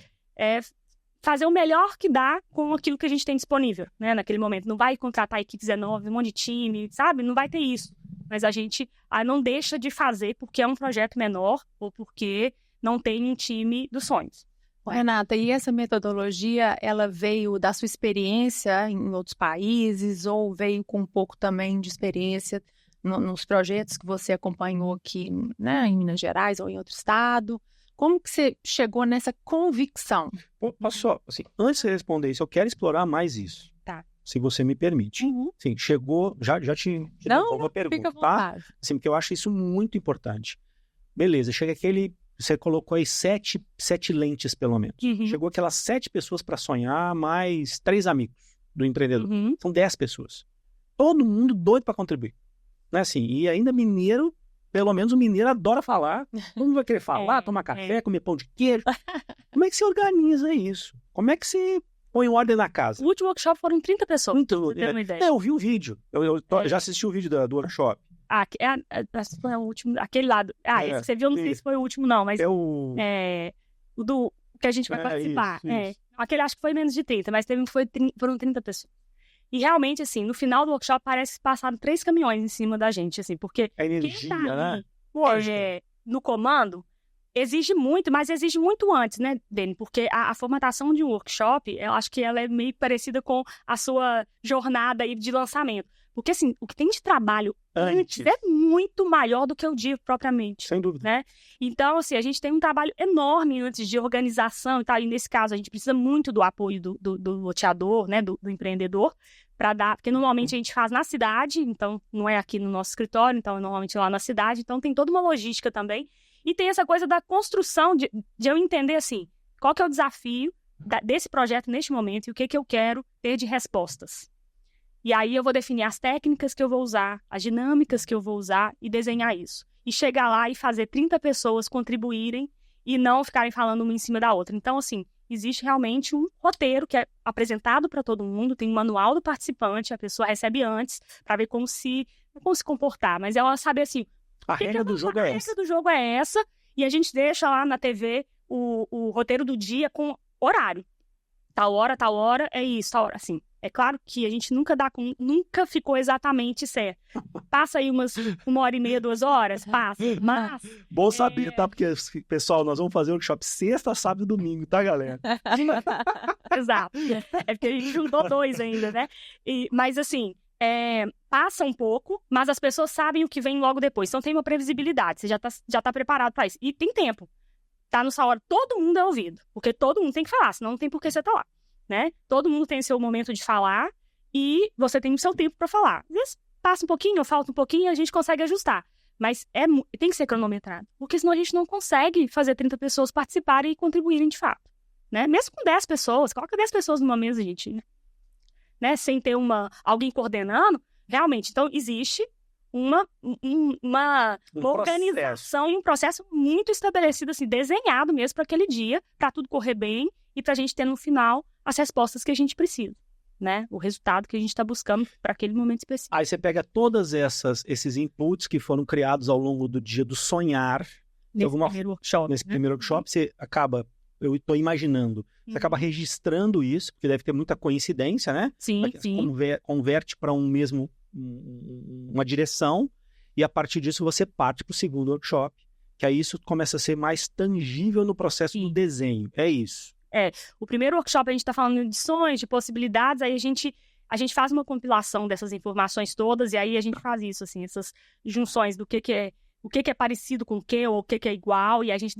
fazer o melhor que dá com aquilo que a gente tem disponível, né, naquele momento. Não vai contratar equipes enormes, um monte de time, sabe? Não vai ter isso. Mas a gente não deixa de fazer porque é um projeto menor ou porque não tem um time dos sonhos. Renata, e essa metodologia, ela veio da sua experiência em outros países ou veio com um pouco também de experiência nos projetos que você acompanhou aqui, né, em Minas Gerais ou em outro estado? Como que você chegou nessa convicção? Posso só, assim, antes de responder isso, eu quero explorar mais isso. Tá. Se você me permite. Uhum. Sim, chegou, já te devolvo a pergunta, fica à vontade. tá? Assim, porque eu acho isso muito importante. Beleza, chega aquele... Você colocou aí 7 lentes, pelo menos. Uhum. Chegou aquelas 7 pessoas para sonhar, mais 3 amigos do empreendedor. Uhum. São 10 pessoas. Todo mundo doido para contribuir. Né, assim, e ainda mineiro, pelo menos o mineiro adora falar. Todo mundo vai querer falar, tomar café, comer pão de queijo. Como é que você organiza isso? Como é que você põe ordem na casa? O último workshop foram 30 pessoas. Então, pra ter uma ideia. eu vi o vídeo. Eu já assisti o vídeo do workshop. Foi o último, aquele lado. Esse que você viu, não sei se foi o último, não, mas o do que a gente vai participar. Isso. Aquele acho que foi menos de 30, mas foram 30 pessoas. E realmente, assim, no final do workshop parece que passaram 3 caminhões em cima da gente, assim, porque a energia, quem tá ali, né? Lógico. No comando exige muito, mas exige muito antes, né, Dani? Porque a formatação de um workshop, eu acho que ela é meio parecida com a sua jornada aí de lançamento. Porque, assim, o que tem de trabalho antes é muito maior do que o dia propriamente. Sem dúvida. Né? Então, assim, a gente tem um trabalho enorme antes de organização e tal. E, nesse caso, a gente precisa muito do apoio do loteador, né, do empreendedor, para dar... Porque, normalmente, a gente faz na cidade, então, não é aqui no nosso escritório, então, é normalmente lá na cidade. Então, tem toda uma logística também. E tem essa coisa da construção, de eu entender, assim, qual que é o desafio desse projeto neste momento e o que eu quero ter de respostas. E aí eu vou definir as técnicas que eu vou usar, as dinâmicas que eu vou usar e desenhar isso. E chegar lá e fazer 30 pessoas contribuírem e não ficarem falando uma em cima da outra. Então, assim, existe realmente um roteiro que é apresentado para todo mundo, tem um manual do participante, a pessoa recebe antes para ver como se comportar. Mas ela sabe, assim, a regra do jogo é essa. A regra do jogo é essa e a gente deixa lá na TV o roteiro do dia com horário. Tal hora, é isso, tal hora, assim. É claro que a gente nunca ficou exatamente certo. Passa aí uma hora e meia, 2 horas, passa, mas... Bom saber, tá? Porque, pessoal, nós vamos fazer um workshop sexta, sábado e domingo, tá, galera? Exato. É porque a gente juntou 2 ainda, né? Mas, assim, passa um pouco, mas as pessoas sabem o que vem logo depois. Então, tem uma previsibilidade, você já tá preparado para isso. E tem tempo. Tá nessa hora, todo mundo é ouvido, porque todo mundo tem que falar, senão não tem por que você tá lá. Né? Todo mundo tem seu momento de falar e você tem o seu tempo para falar. Às vezes passa um pouquinho, falta um pouquinho e a gente consegue ajustar. Mas tem que ser cronometrado, porque senão a gente não consegue fazer 30 pessoas participarem e contribuírem de fato. Né? Mesmo com 10 pessoas, coloca 10 pessoas numa mesa, gente. Né? Sem ter alguém coordenando, realmente. Então, existe uma organização e um processo muito estabelecido, assim, desenhado mesmo para aquele dia, para tudo correr bem e para a gente ter no final as respostas que a gente precisa, né? O resultado que a gente está buscando para aquele momento específico. Aí você pega todos esses inputs que foram criados ao longo do dia do sonhar. Primeiro workshop. Nesse primeiro workshop, você acaba, eu estou imaginando, você acaba registrando isso, porque deve ter muita coincidência, né? Sim. Converte para uma direção, e a partir disso você parte para o segundo workshop, que aí isso começa a ser mais tangível no processo do desenho. É isso. O primeiro workshop a gente está falando de sonhos, de possibilidades, aí a gente faz uma compilação dessas informações todas, e aí a gente faz isso, assim, essas junções do que é parecido com o que, ou o que é igual, e a gente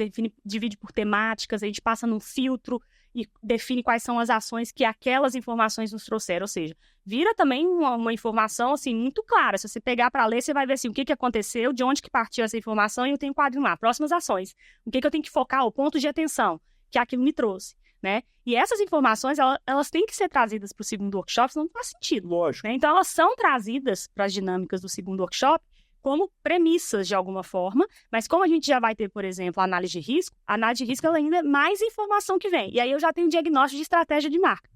divide por temáticas, a gente passa num filtro e define quais são as ações que aquelas informações nos trouxeram, ou seja, vira também uma informação, assim, muito clara. Se você pegar para ler, você vai ver, assim, o que aconteceu, de onde que partiu essa informação, e eu tenho um quadrinho lá, próximas ações. O que eu tenho que focar, o ponto de atenção que aquilo me trouxe. Né? E essas informações, elas têm que ser trazidas para o segundo workshop, senão não faz sentido. Lógico. Né? Então, elas são trazidas para as dinâmicas do segundo workshop como premissas de alguma forma, mas como a gente já vai ter, por exemplo, a análise de risco ela ainda é mais informação que vem. E aí eu já tenho diagnóstico de estratégia de marca.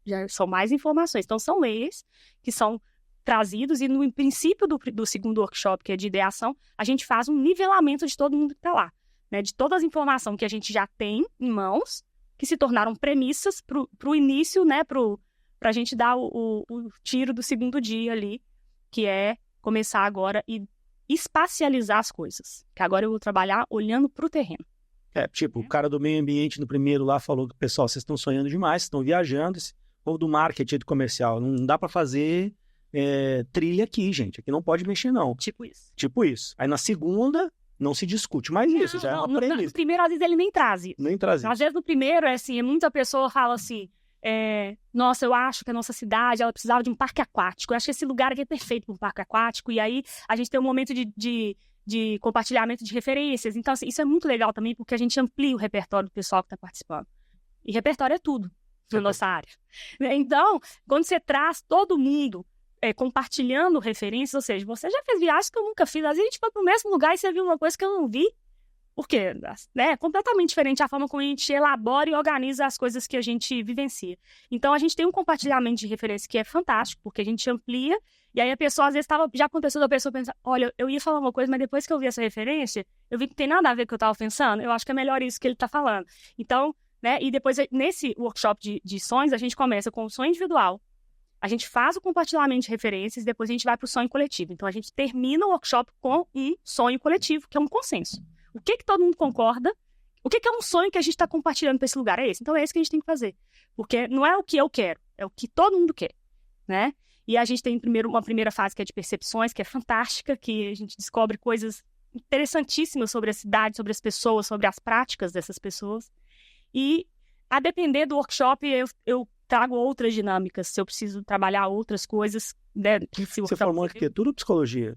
Já são mais informações. Então, são layers que são trazidos e no princípio do segundo workshop, que é de ideação, a gente faz um nivelamento de todo mundo que está lá, né? De todas as informações que a gente já tem em mãos, que se tornaram premissas para o início, né? Para a gente dar o tiro do segundo dia ali, que é começar agora e espacializar as coisas. Que agora eu vou trabalhar olhando para o terreno. O cara do meio ambiente no primeiro lá falou que, pessoal, vocês estão sonhando demais, vocês estão viajando, ou do marketing, do comercial, não dá para fazer trilha aqui, gente. Aqui não pode mexer, não. Tipo isso. Aí na segunda, não se discute mais isso, já é uma premissa. No primeiro, às vezes, ele nem traz isso. Nem traz isso. Às vezes, no primeiro, muita pessoa fala assim, nossa, eu acho que a nossa cidade, ela precisava de um parque aquático. Eu acho que esse lugar aqui é perfeito para um parque aquático. E aí, a gente tem um momento de compartilhamento de referências. Então, assim, isso é muito legal também, porque a gente amplia o repertório do pessoal que está participando. E repertório é tudo na nossa área. Então, quando você traz todo mundo compartilhando referências, ou seja, você já fez viagens que eu nunca fiz, às vezes a gente foi pro mesmo lugar e você viu uma coisa que eu não vi, porque é completamente diferente a forma como a gente elabora e organiza as coisas que a gente vivencia. Então, a gente tem um compartilhamento de referências que é fantástico, porque a gente amplia, e aí a pessoa, às vezes, já aconteceu da pessoa pensar, olha, eu ia falar uma coisa, mas depois que eu vi essa referência, eu vi que não tem nada a ver com o que eu estava pensando, eu acho que é melhor isso que ele está falando. Então, e depois, nesse workshop de sonhos, a gente começa com o sonho individual, a gente faz o compartilhamento de referências e depois a gente vai para o sonho coletivo. Então, a gente termina o workshop com um sonho coletivo, que é um consenso. O que todo mundo concorda? O que é um sonho que a gente está compartilhando para esse lugar? É esse. Então, é esse que a gente tem que fazer. Porque não é o que eu quero, é o que todo mundo quer, né? E a gente tem uma primeira fase que é de percepções, que é fantástica, que a gente descobre coisas interessantíssimas sobre a cidade, sobre as pessoas, sobre as práticas dessas pessoas. E, a depender do workshop, eu trago outras dinâmicas, se eu preciso trabalhar outras coisas. Né, você formou arquitetura ou psicologia?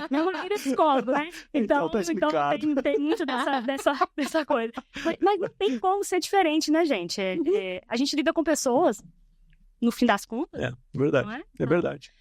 Minha marido é psicólogo, né? Então tem muito dessa coisa. Mas não tem como ser diferente, né, gente? A gente lida com pessoas, no fim das contas. É verdade. Não é? É verdade.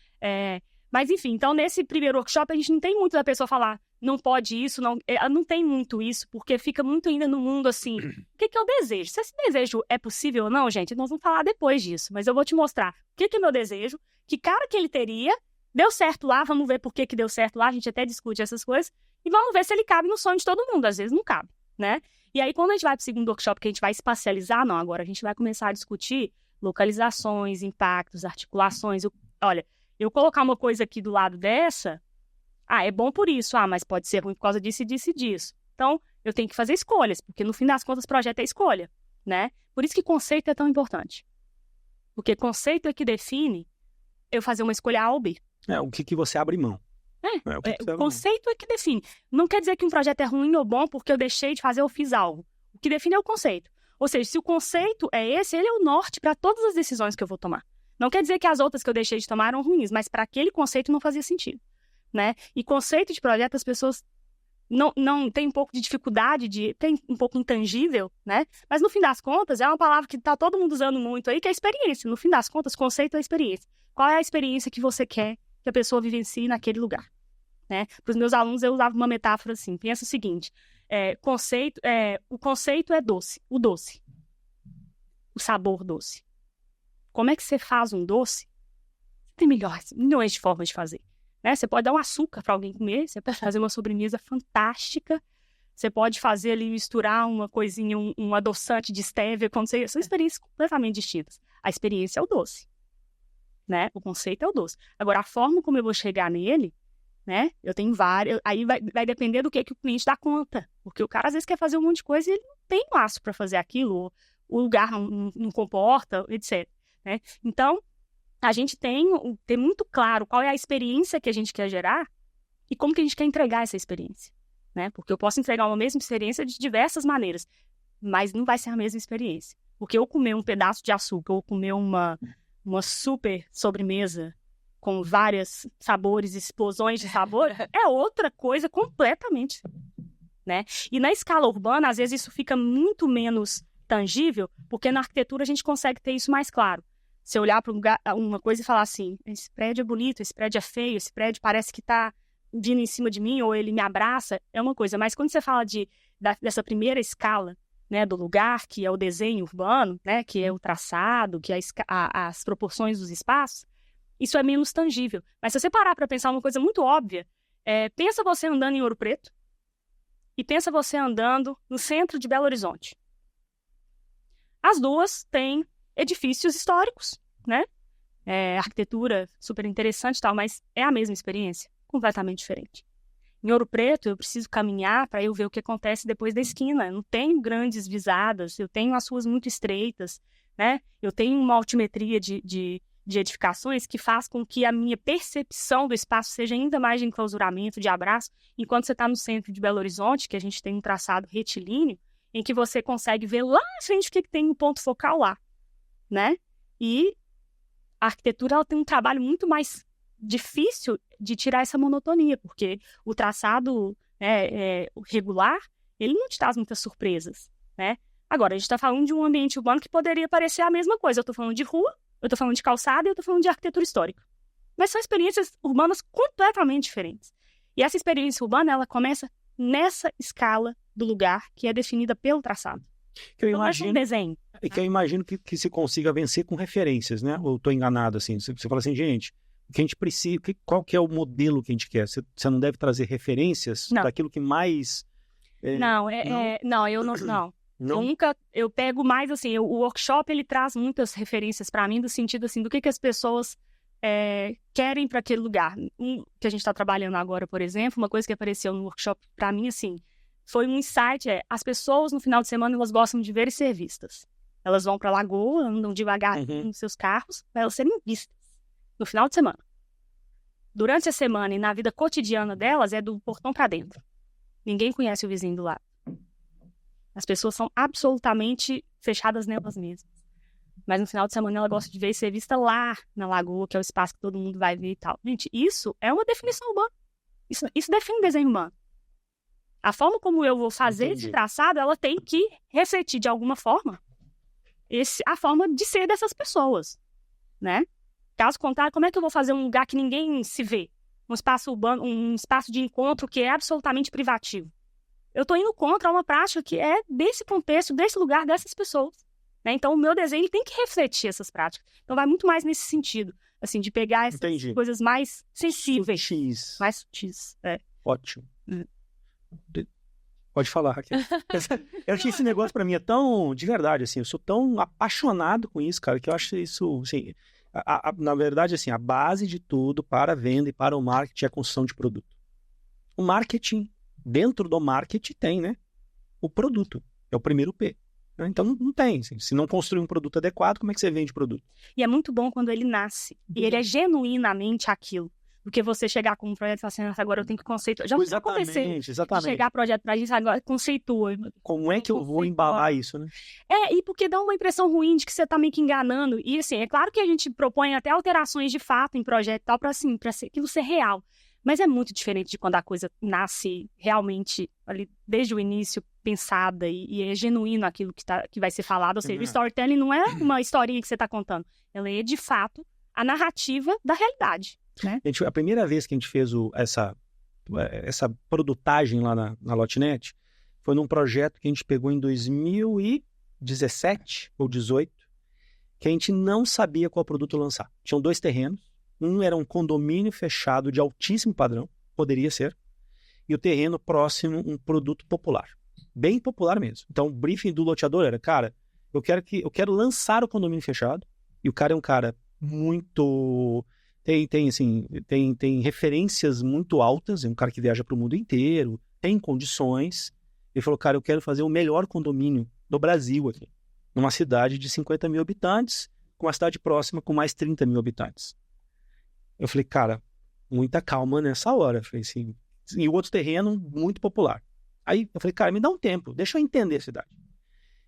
Mas, enfim, então, nesse primeiro workshop, a gente não tem muito da pessoa falar, não pode isso, não tem muito isso, porque fica muito ainda no mundo, assim, o que é o desejo? Se esse desejo é possível ou não, gente, nós vamos falar depois disso, mas eu vou te mostrar o que é meu desejo, que cara que ele teria, deu certo lá, vamos ver por que deu certo lá, a gente até discute essas coisas, e vamos ver se ele cabe no sonho de todo mundo, às vezes não cabe, né? E aí, quando a gente vai para o segundo workshop, que a gente vai espacializar, não, agora a gente vai começar a discutir localizações, impactos, articulações, olha, eu colocar uma coisa aqui do lado dessa, é bom por isso, mas pode ser ruim por causa disso e disso e disso. Então, eu tenho que fazer escolhas, porque no fim das contas, projeto é escolha, né? Por isso que conceito é tão importante. Porque conceito é que define eu fazer uma escolha A ou B. O que você abre mão. O conceito é que define. Não quer dizer que um projeto é ruim ou bom porque eu deixei de fazer ou fiz algo. O que define é o conceito. Ou seja, se o conceito é esse, ele é o norte para todas as decisões que eu vou tomar. Não quer dizer que as outras que eu deixei de tomar eram ruins, mas para aquele conceito não fazia sentido, né? E conceito de projeto, as pessoas não têm um pouco de dificuldade, tem um pouco intangível, né? Mas no fim das contas, é uma palavra que está todo mundo usando muito aí, que é experiência. No fim das contas, conceito é experiência. Qual é a experiência que você quer que a pessoa vivencie naquele lugar, né? Para os meus alunos, eu usava uma metáfora assim, pensa o seguinte, o conceito é doce, o sabor doce. Como é que você faz um doce? Tem milhões de formas de fazer, né? Você pode dar um açúcar para alguém comer, você pode fazer uma sobremesa fantástica, você pode fazer ali, misturar uma coisinha, um adoçante de stevia, são experiências completamente distintas. A experiência é o doce, né? O conceito é o doce. Agora, a forma como eu vou chegar nele, né? Eu tenho várias, aí vai depender do que o cliente dá conta, porque o cara às vezes quer fazer um monte de coisa e ele não tem laço para fazer aquilo, o lugar não comporta, etc. Né? Então, a gente tem muito claro qual é a experiência que a gente quer gerar e como que a gente quer entregar essa experiência, né? Porque eu posso entregar uma mesma experiência de diversas maneiras, mas não vai ser a mesma experiência. Porque eu comer um pedaço de açúcar ou comer uma super sobremesa com vários sabores, explosões de sabor, é outra coisa completamente, né? E na escala urbana, às vezes isso fica muito menos tangível, porque na arquitetura a gente consegue ter isso mais claro. Se eu olhar para uma coisa e falar assim, esse prédio é bonito, esse prédio é feio, esse prédio parece que está vindo em cima de mim ou ele me abraça, é uma coisa. Mas quando você fala dessa primeira escala, né, do lugar, que é o desenho urbano, né, que é o traçado, que é as proporções dos espaços, isso é menos tangível. Mas se você parar para pensar uma coisa muito óbvia, pensa você andando em Ouro Preto e pensa você andando no centro de Belo Horizonte. As duas têm edifícios históricos, né? Arquitetura super interessante e tal, mas é a mesma experiência, completamente diferente. Em Ouro Preto, eu preciso caminhar para eu ver o que acontece depois da esquina. Eu não tenho grandes visadas, eu tenho as ruas muito estreitas, né? Eu tenho uma altimetria de edificações que faz com que a minha percepção do espaço seja ainda mais de enclausuramento, de abraço, enquanto você está no centro de Belo Horizonte, que a gente tem um traçado retilíneo, em que você consegue ver lá na frente o que tem um ponto focal lá, né? E a arquitetura ela tem um trabalho muito mais difícil de tirar essa monotonia, porque o traçado regular, ele não te traz muitas surpresas, né? Agora, a gente está falando de um ambiente urbano que poderia parecer a mesma coisa. Eu estou falando de rua, eu estou falando de calçada e eu estou falando de arquitetura histórica. Mas são experiências urbanas completamente diferentes. E essa experiência urbana, ela começa nessa escala do lugar que é definida pelo traçado. Que eu então, imagino, é um desenho. que eu imagino que se consiga vencer com referências, né? Ou estou enganado, assim? Você fala assim, gente, o que a gente precisa, qual que é o modelo que a gente quer? Você não deve trazer referências daquilo que mais... Não, eu não. Não? Eu pego mais, assim, o workshop, ele traz muitas referências para mim, do sentido, assim, do que as pessoas querem para aquele lugar. Que a gente está trabalhando agora, por exemplo, uma coisa que apareceu no workshop para mim, assim, foi um insight, as pessoas no final de semana, elas gostam de ver e ser vistas. Elas vão para a lagoa, andam devagar nos seus carros, para elas serem vistas no final de semana. Durante a semana e na vida cotidiana delas, é do portão para dentro. Ninguém conhece o vizinho do lado. As pessoas são absolutamente fechadas nelas mesmas. Mas no final de semana ela gosta de ver e ser vista lá na lagoa, que é o espaço que todo mundo vai ver e tal. Gente, isso é uma definição urbana. Isso define desenho humano. A forma como eu vou fazer esse traçado, ela tem que refletir de alguma forma a forma de ser dessas pessoas, né? Caso contrário, como é que eu vou fazer um lugar que ninguém se vê? Um espaço urbano, um espaço de encontro que é absolutamente privativo. Eu estou indo contra uma prática que é desse contexto, desse lugar, dessas pessoas, né? Então, o meu desenho tem que refletir essas práticas. Então, vai muito mais nesse sentido, assim, de pegar essas coisas mais sensíveis. Sutis. Mais sutis, Ótimo. Pode falar, Raquel. Eu acho que esse negócio pra mim é tão, de verdade, assim, eu sou tão apaixonado com isso, cara, que eu acho isso, assim, na verdade, assim, a base de tudo para a venda e para o marketing é a construção de produto. O marketing, dentro do marketing tem, né, o produto, é o primeiro P. Né? Então não tem, assim, se não construir um produto adequado, como é que você vende produto? E é muito bom quando ele nasce, e ele é genuinamente aquilo. Porque você chegar com um projeto e falar assim, agora eu tenho que conceituar. Já exatamente. Chegar projeto pra gente, agora conceitua. Como é que eu vou embalar isso, né? E porque dá uma impressão ruim de que você tá meio que enganando. E assim, é claro que a gente propõe até alterações de fato em projeto e tal, pra aquilo ser real. Mas é muito diferente de quando a coisa nasce realmente ali, desde o início, pensada e é genuíno aquilo que vai ser falado. Ou seja, o storytelling não é uma historinha que você tá contando. Ela é, de fato, a narrativa da realidade. Né? A primeira vez que a gente fez essa produtagem lá na Lotnet foi num projeto que a gente pegou em 2017 ou 2018, que a gente não sabia qual produto lançar. Tinham 2 terrenos, um era um condomínio fechado de altíssimo padrão, poderia ser, e o terreno próximo um produto popular, bem popular mesmo. Então o briefing do loteador era, cara, eu quero lançar o condomínio fechado, e o cara é um cara muito... Tem referências muito altas, é um cara que viaja para o mundo inteiro, tem condições. Ele falou, cara, eu quero fazer o melhor condomínio do Brasil aqui, numa cidade de 50 mil habitantes, com uma cidade próxima com mais 30 mil habitantes. Eu falei, cara, muita calma nessa hora. Eu falei assim, e o outro terreno muito popular. Aí eu falei, cara, me dá um tempo, deixa eu entender a cidade.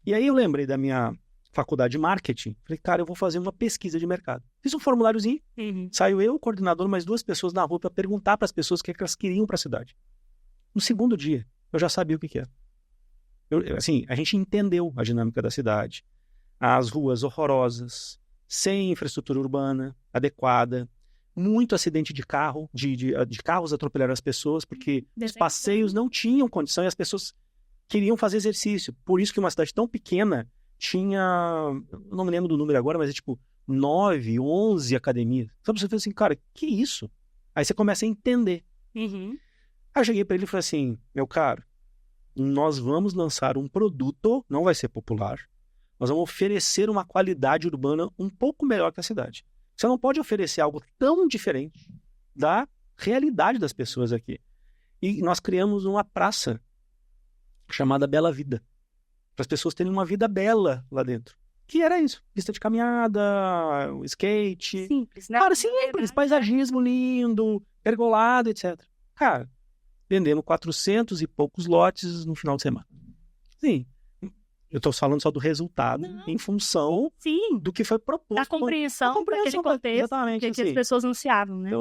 E aí eu lembrei da minha faculdade de marketing, falei, cara, eu vou fazer uma pesquisa de mercado. Fiz um formuláriozinho, saiu eu, o coordenador, mais 2 pessoas na rua para perguntar para as pessoas o que elas queriam para a cidade. No segundo dia, eu já sabia o que era. Assim, a gente entendeu a dinâmica da cidade, as ruas horrorosas, sem infraestrutura urbana adequada, muito acidente de carro, de carros atropelando as pessoas, porque os passeios não tinham condição e as pessoas queriam fazer exercício. Por isso que uma cidade tão pequena tinha, eu não me lembro do número agora, mas é tipo 9, 11 academias. Sabe, você fala assim, cara, que isso? Aí você começa a entender. Uhum. Aí eu cheguei para ele e falei assim, meu caro, nós vamos lançar um produto, não vai ser popular, nós vamos oferecer uma qualidade urbana um pouco melhor que a cidade. Você não pode oferecer algo tão diferente da realidade das pessoas aqui. E nós criamos uma praça chamada Bela Vida, para as pessoas terem uma vida bela lá dentro. Que era isso, pista de caminhada, skate. Simples, né? Cara, simples, paisagismo lindo, pergolado, etc. Cara, vendemos 400 e poucos lotes no final de semana. Sim, eu estou falando só do resultado em função do que foi proposto. Da compreensão daquele contexto, exatamente, que as pessoas anunciavam, né?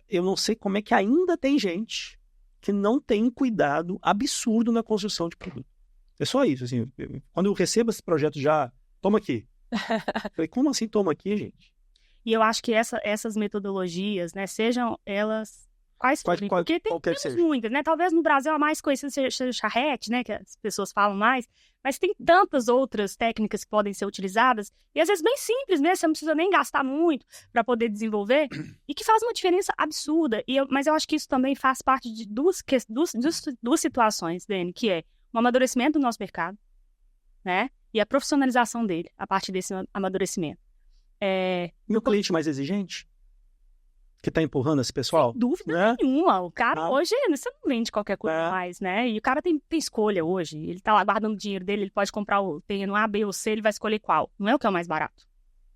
Eu não sei como é que ainda tem gente que não tem um cuidado absurdo na construção de produto. É só isso, assim, quando eu recebo esse projeto já, toma aqui. Eu falei, como assim toma aqui, gente? E eu acho que essas metodologias, né, sejam elas quais forem, porque temos muitas, né? Talvez no Brasil a mais conhecida seja o charrete, né, que as pessoas falam mais, mas tem tantas outras técnicas que podem ser utilizadas, e às vezes bem simples, né? Você não precisa nem gastar muito para poder desenvolver, e que faz uma diferença absurda. Mas eu acho que isso também faz parte de duas situações, Dani, que é o amadurecimento do nosso mercado, né? E a profissionalização dele, a partir desse amadurecimento. E o cliente mais exigente? Que tá empurrando esse pessoal? Sem dúvida nenhuma. O cara hoje, você não vende qualquer coisa mais, né? E o cara tem escolha hoje. Ele tá lá guardando o dinheiro dele, ele pode comprar o terreno A, B ou C, ele vai escolher qual. Não é o que é o mais barato.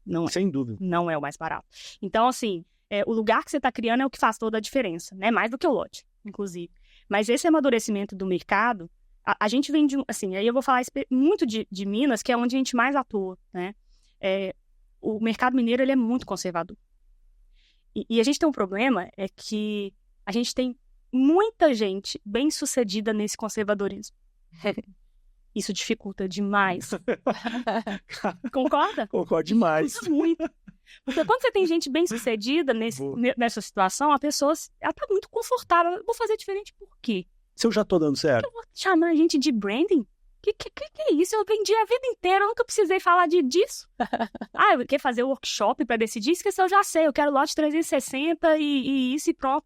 Não é. Sem dúvida. Não é o mais barato. Então, assim, o lugar que você tá criando é o que faz toda a diferença, né? Mais do que o lote, inclusive. Mas esse amadurecimento do mercado, a gente vem de, assim, aí eu vou falar muito de Minas, que é onde a gente mais atua, né? O mercado mineiro, ele é muito conservador. E a gente tem um problema, é que a gente tem muita gente bem-sucedida nesse conservadorismo. Isso dificulta demais. Concorda? Concordo demais. Muito. Porque quando você tem gente bem-sucedida nessa situação, a pessoa tá muito confortável. Eu vou fazer diferente por quê? Se eu já tô dando certo. Eu vou chamar a gente de branding? Que é isso? Eu vendi a vida inteira, eu nunca precisei falar disso. Eu quero fazer workshop para decidir? Isso que eu já sei, eu quero lote 360 e isso e pronto.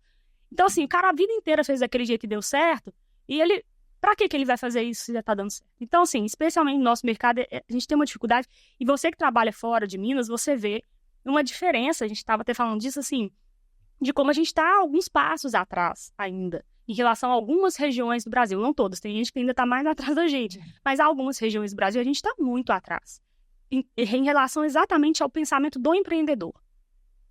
Então, assim, o cara a vida inteira fez daquele jeito e deu certo, e ele, pra que ele vai fazer isso se já tá dando certo? Então, assim, especialmente no nosso mercado, a gente tem uma dificuldade, e você que trabalha fora de Minas, você vê uma diferença, a gente estava até falando disso, assim, de como a gente tá alguns passos atrás ainda, em relação a algumas regiões do Brasil, não todas, tem gente que ainda está mais atrás da gente, mas algumas regiões do Brasil a gente está muito atrás, em relação exatamente ao pensamento do empreendedor,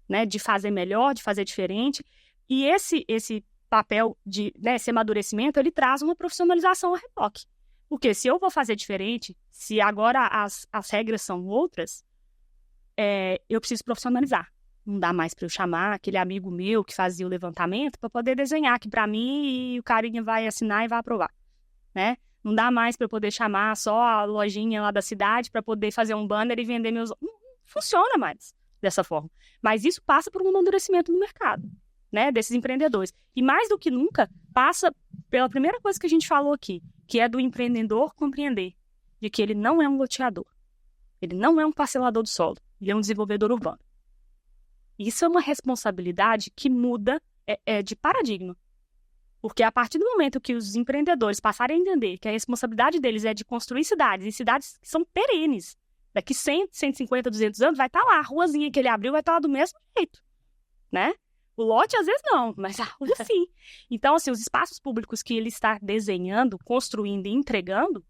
né, de fazer melhor, de fazer diferente, e esse papel de, né, esse amadurecimento, ele traz uma profissionalização a reboque, porque se eu vou fazer diferente, se agora as regras são outras, eu preciso profissionalizar. Não dá mais para eu chamar aquele amigo meu que fazia o levantamento para poder desenhar aqui para mim e o carinha vai assinar e vai aprovar, né? Não dá mais para eu poder chamar só a lojinha lá da cidade para poder fazer um banner e vender meus... Não funciona mais dessa forma. Mas isso passa por um amadurecimento no mercado, né? Desses empreendedores. E mais do que nunca, passa pela primeira coisa que a gente falou aqui, que é do empreendedor compreender de que ele não é um loteador. Ele não é um parcelador do solo. Ele é um desenvolvedor urbano. Isso é uma responsabilidade que muda de paradigma. Porque a partir do momento que os empreendedores passarem a entender que a responsabilidade deles é de construir cidades, e cidades que são perenes, daqui 100, 150, 200 anos, vai estar lá, a ruazinha que ele abriu vai estar lá do mesmo jeito, né? O lote, às vezes, não, mas a rua sim. Então, assim, os espaços públicos que ele está desenhando, construindo e entregando,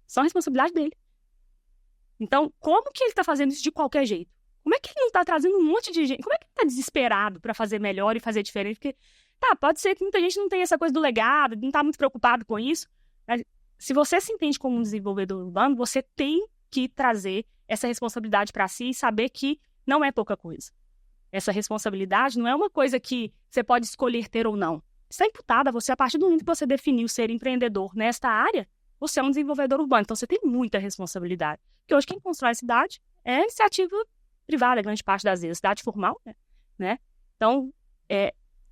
são a responsabilidade dele. Então, como que ele está fazendo isso de qualquer jeito? Como é que ele não está trazendo um monte de gente? Como é que ele está desesperado para fazer melhor e fazer diferente? Porque, pode ser que muita gente não tenha essa coisa do legado, não está muito preocupado com isso. Mas, se você se entende como um desenvolvedor urbano, você tem que trazer essa responsabilidade para si e saber que não é pouca coisa. Essa responsabilidade não é uma coisa que você pode escolher ter ou não. Está imputada a você a partir do momento que você definiu ser empreendedor nesta área, você é um desenvolvedor urbano. Então, você tem muita responsabilidade. Porque hoje quem constrói a cidade é iniciativa privada, grande parte das vezes. Cidade formal, né? né? Então,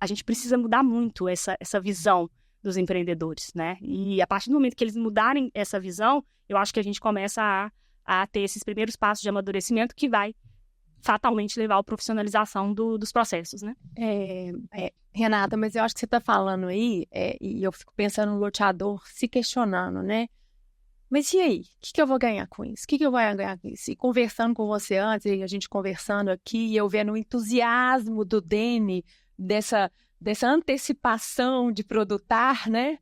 a gente precisa mudar muito essa visão dos empreendedores, né? E a partir do momento que eles mudarem essa visão, eu acho que a gente começa a ter esses primeiros passos de amadurecimento que vai fatalmente levar à profissionalização dos processos, né? Renata, mas eu acho que você está falando aí, e eu fico pensando no loteador se questionando, né? Mas e aí? O que eu vou ganhar com isso? O que eu vou ganhar com isso? E conversando com você antes, e a gente conversando aqui, e eu vendo o entusiasmo do Dene, dessa antecipação de produtar, né?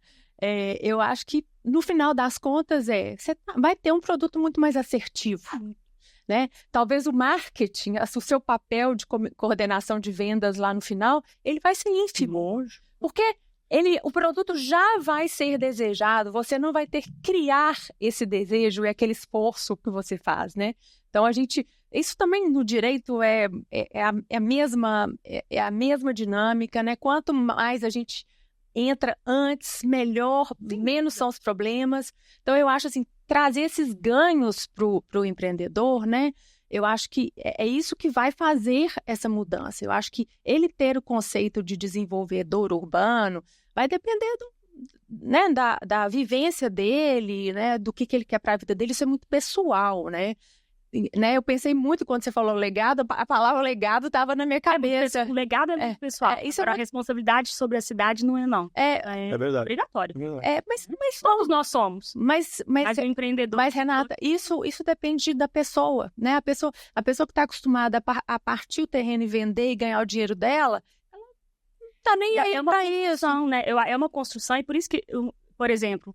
Eu acho que, no final das contas, você vai ter um produto muito mais assertivo, né? Talvez o marketing, o seu papel de coordenação de vendas lá no final, ele vai ser ínfimo. Porque o produto já vai ser desejado, você não vai ter que criar esse desejo e aquele esforço que você faz, né? Então, isso também no direito é a mesma dinâmica, né? Quanto mais a gente entra antes, melhor, menos são os problemas. Então, eu acho assim, trazer esses ganhos para o empreendedor, né? Eu acho que é isso que vai fazer essa mudança. Eu acho que ele ter o conceito de desenvolvedor urbano vai depender né, da vivência dele, né, do que ele quer para a vida dele. Isso é muito pessoal, né? Eu pensei muito quando você falou legado, a palavra legado estava na minha cabeça. O legado é muito pessoal. A responsabilidade sobre a cidade não é, não. É verdade. Obrigatório. Mas todos nós somos. Mas o empreendedor. Mas, Renata, isso depende da pessoa, né? A pessoa que está acostumada a partir o terreno e vender e ganhar o dinheiro dela, ela não está nem aí para isso. Né? É uma construção, e por isso que, por exemplo,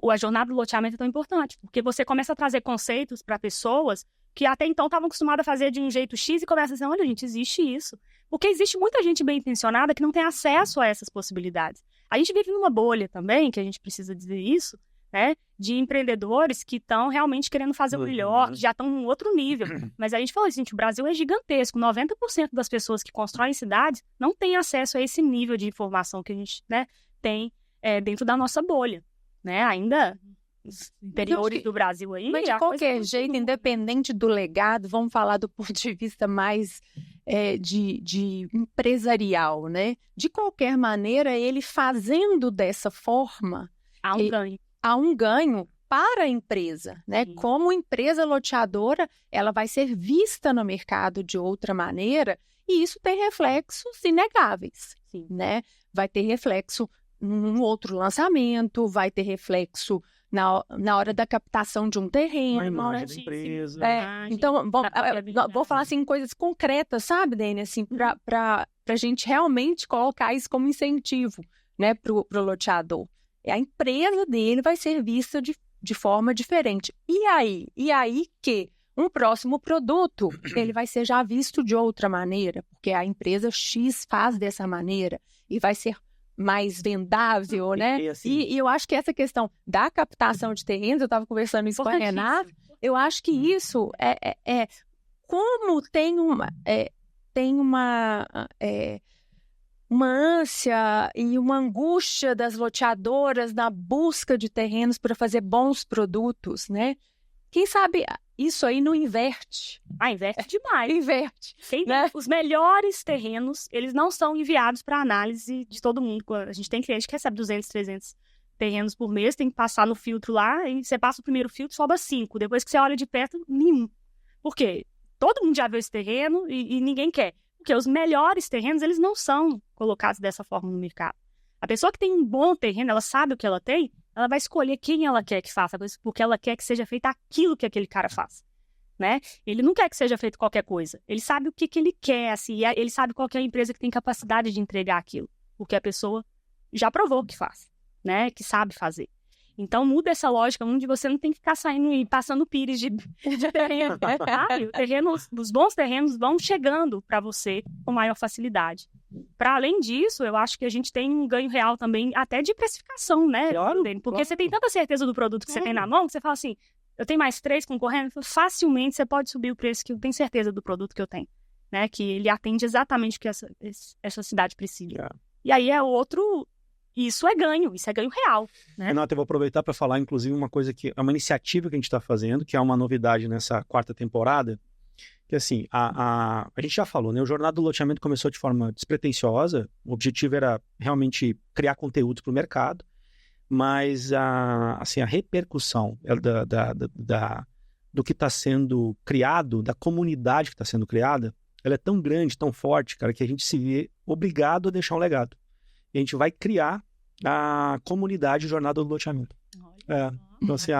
a jornada do loteamento é tão importante, porque você começa a trazer conceitos para pessoas que até então estavam acostumadas a fazer de um jeito X e começa a dizer, olha, gente, existe isso. Porque existe muita gente bem intencionada que não tem acesso a essas possibilidades. A gente vive numa bolha também, que a gente precisa dizer isso, né? De empreendedores que estão realmente querendo fazer o melhor, que já estão em outro nível. Mas a gente falou assim, gente, o Brasil é gigantesco, 90% das pessoas que constroem cidades não têm acesso a esse nível de informação que a gente, né, tem dentro da nossa bolha, né? Ainda interiores do Brasil aí. Mas de qualquer jeito, independente do legado, vamos falar do ponto de vista mais de empresarial, né? De qualquer maneira, ele fazendo dessa forma, há um ganho para a empresa, né? Sim. Como empresa loteadora, ela vai ser vista no mercado de outra maneira, e isso tem reflexos inegáveis, sim, né? Vai ter reflexo num outro lançamento, vai ter reflexo na hora da captação de um terreno. Na imagem da empresa. Então, vou falar assim, coisas concretas, sabe, Dene? Assim, para a gente realmente colocar isso como incentivo, né, para o loteador. A empresa dele vai ser vista de forma diferente. E aí que um próximo produto, ele vai ser já visto de outra maneira, porque a empresa X faz dessa maneira e vai ser mais vendável, né? E eu acho que essa questão da captação de terrenos, eu estava conversando isso com a Renata, eu acho que isso como tem uma ânsia e uma angústia das loteadoras na busca de terrenos para fazer bons produtos, né? Quem sabe isso aí não inverte. Inverte demais. Inverte. Né? Os melhores terrenos, eles não são enviados para análise de todo mundo. A gente tem cliente que recebe 200, 300 terrenos por mês, tem que passar no filtro lá, e você passa o primeiro filtro, sobra 5. Depois que você olha de perto, nenhum. Por quê? Todo mundo já viu esse terreno e ninguém quer. Porque os melhores terrenos, eles não são colocados dessa forma no mercado. A pessoa que tem um bom terreno, ela sabe o que ela tem, ela vai escolher quem ela quer que faça, porque ela quer que seja feito aquilo que aquele cara faz, né? Ele não quer que seja feito qualquer coisa. Ele sabe o que ele quer, assim, ele sabe qual que é a empresa que tem capacidade de entregar aquilo, porque a pessoa já provou que faz, né? Que sabe fazer. Então, muda essa lógica, onde você não tem que ficar saindo e passando pires de terreno, sabe? Os bons terrenos vão chegando para você com maior facilidade. Para além disso, eu acho que a gente tem um ganho real também, até de precificação, né? Claro, porque você tem tanta certeza do produto que você tem na mão, que você fala assim, eu tenho mais 3 concorrendo, facilmente você pode subir o preço, que eu tenho certeza do produto que eu tenho, né? Que ele atende exatamente o que essa cidade precisa. E aí isso é ganho real, né? Renata, eu vou aproveitar para falar, inclusive, uma coisa que é uma iniciativa que a gente está fazendo, que é uma novidade nessa 4ª temporada, que assim, a gente já falou, né? O Jornada do Loteamento começou de forma despretensiosa, o objetivo era realmente criar conteúdo para o mercado, mas a repercussão do que está sendo criado, da comunidade que está sendo criada, ela é tão grande, tão forte, cara, que a gente se vê obrigado a deixar um legado. E a gente vai criar a comunidade Jornada do Loteamento. Então, assim,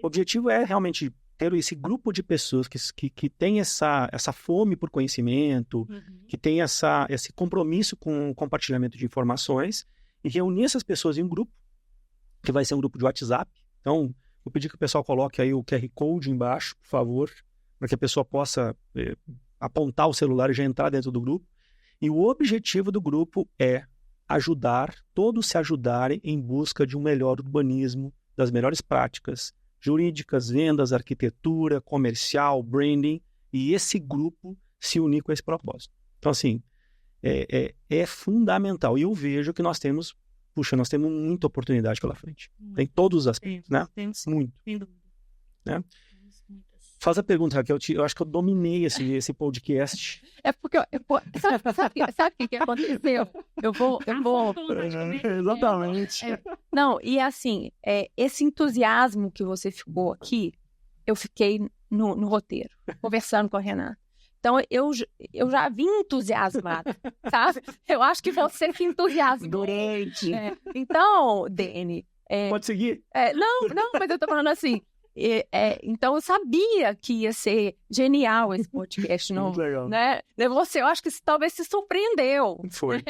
o objetivo é realmente ter esse grupo de pessoas que tem essa fome por conhecimento, que tem esse compromisso com o compartilhamento de informações, e reunir essas pessoas em um grupo, que vai ser um grupo de WhatsApp. Então, vou pedir que o pessoal coloque aí o QR Code embaixo, por favor, para que a pessoa possa apontar o celular e já entrar dentro do grupo. E o objetivo do grupo é todos se ajudarem em busca de um melhor urbanismo, das melhores práticas jurídicas, vendas, arquitetura, comercial, branding, e esse grupo se unir com esse propósito. Então, assim, é fundamental. E eu vejo que nós temos muita oportunidade pela frente. Tem todos os aspectos, né? Temos muito. Né? Faz a pergunta, Raquel. Eu acho que eu dominei esse podcast. É porque sabe o que aconteceu? Eu vou. Exatamente. Não, e assim, esse entusiasmo que você ficou aqui, eu fiquei no roteiro, conversando com a Renata. Então, eu já vim entusiasmada, sabe? Eu acho que você que entusiasmou. Durante. Então, Dene... Pode seguir? Não, mas eu tô falando assim... então, eu sabia que ia ser genial esse podcast. Muito legal. Né? Eu acho que talvez se surpreendeu. Foi.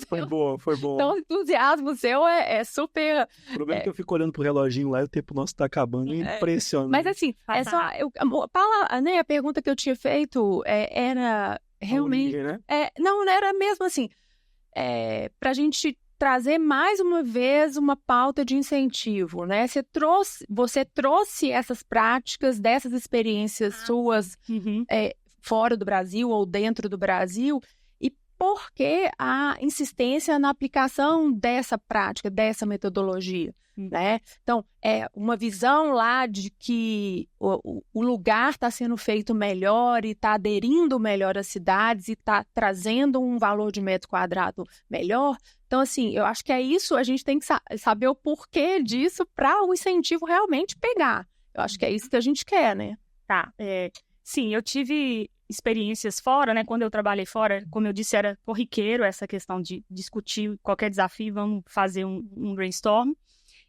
Foi bom. Então, o entusiasmo seu é super... O problema é que eu fico olhando pro reloginho lá e o tempo nosso tá acabando. É impressionante. Mas assim, a pergunta que eu tinha feito era realmente... Origem, né? Não era mesmo assim. Pra gente trazer mais uma vez uma pauta de incentivo, né? Você trouxe essas práticas, dessas experiências suas fora do Brasil ou dentro do Brasil, e por que a insistência na aplicação dessa prática, dessa metodologia, né? Então, uma visão lá de que o lugar está sendo feito melhor e está aderindo melhor às cidades e está trazendo um valor de metro quadrado melhor. Então, assim, eu acho que é isso, a gente tem que saber o porquê disso para o incentivo realmente pegar. Eu acho que é isso que a gente quer, né? Tá. Sim, eu tive experiências fora, né? Quando eu trabalhei fora, como eu disse, era corriqueiro essa questão de discutir qualquer desafio, vamos fazer um brainstorm.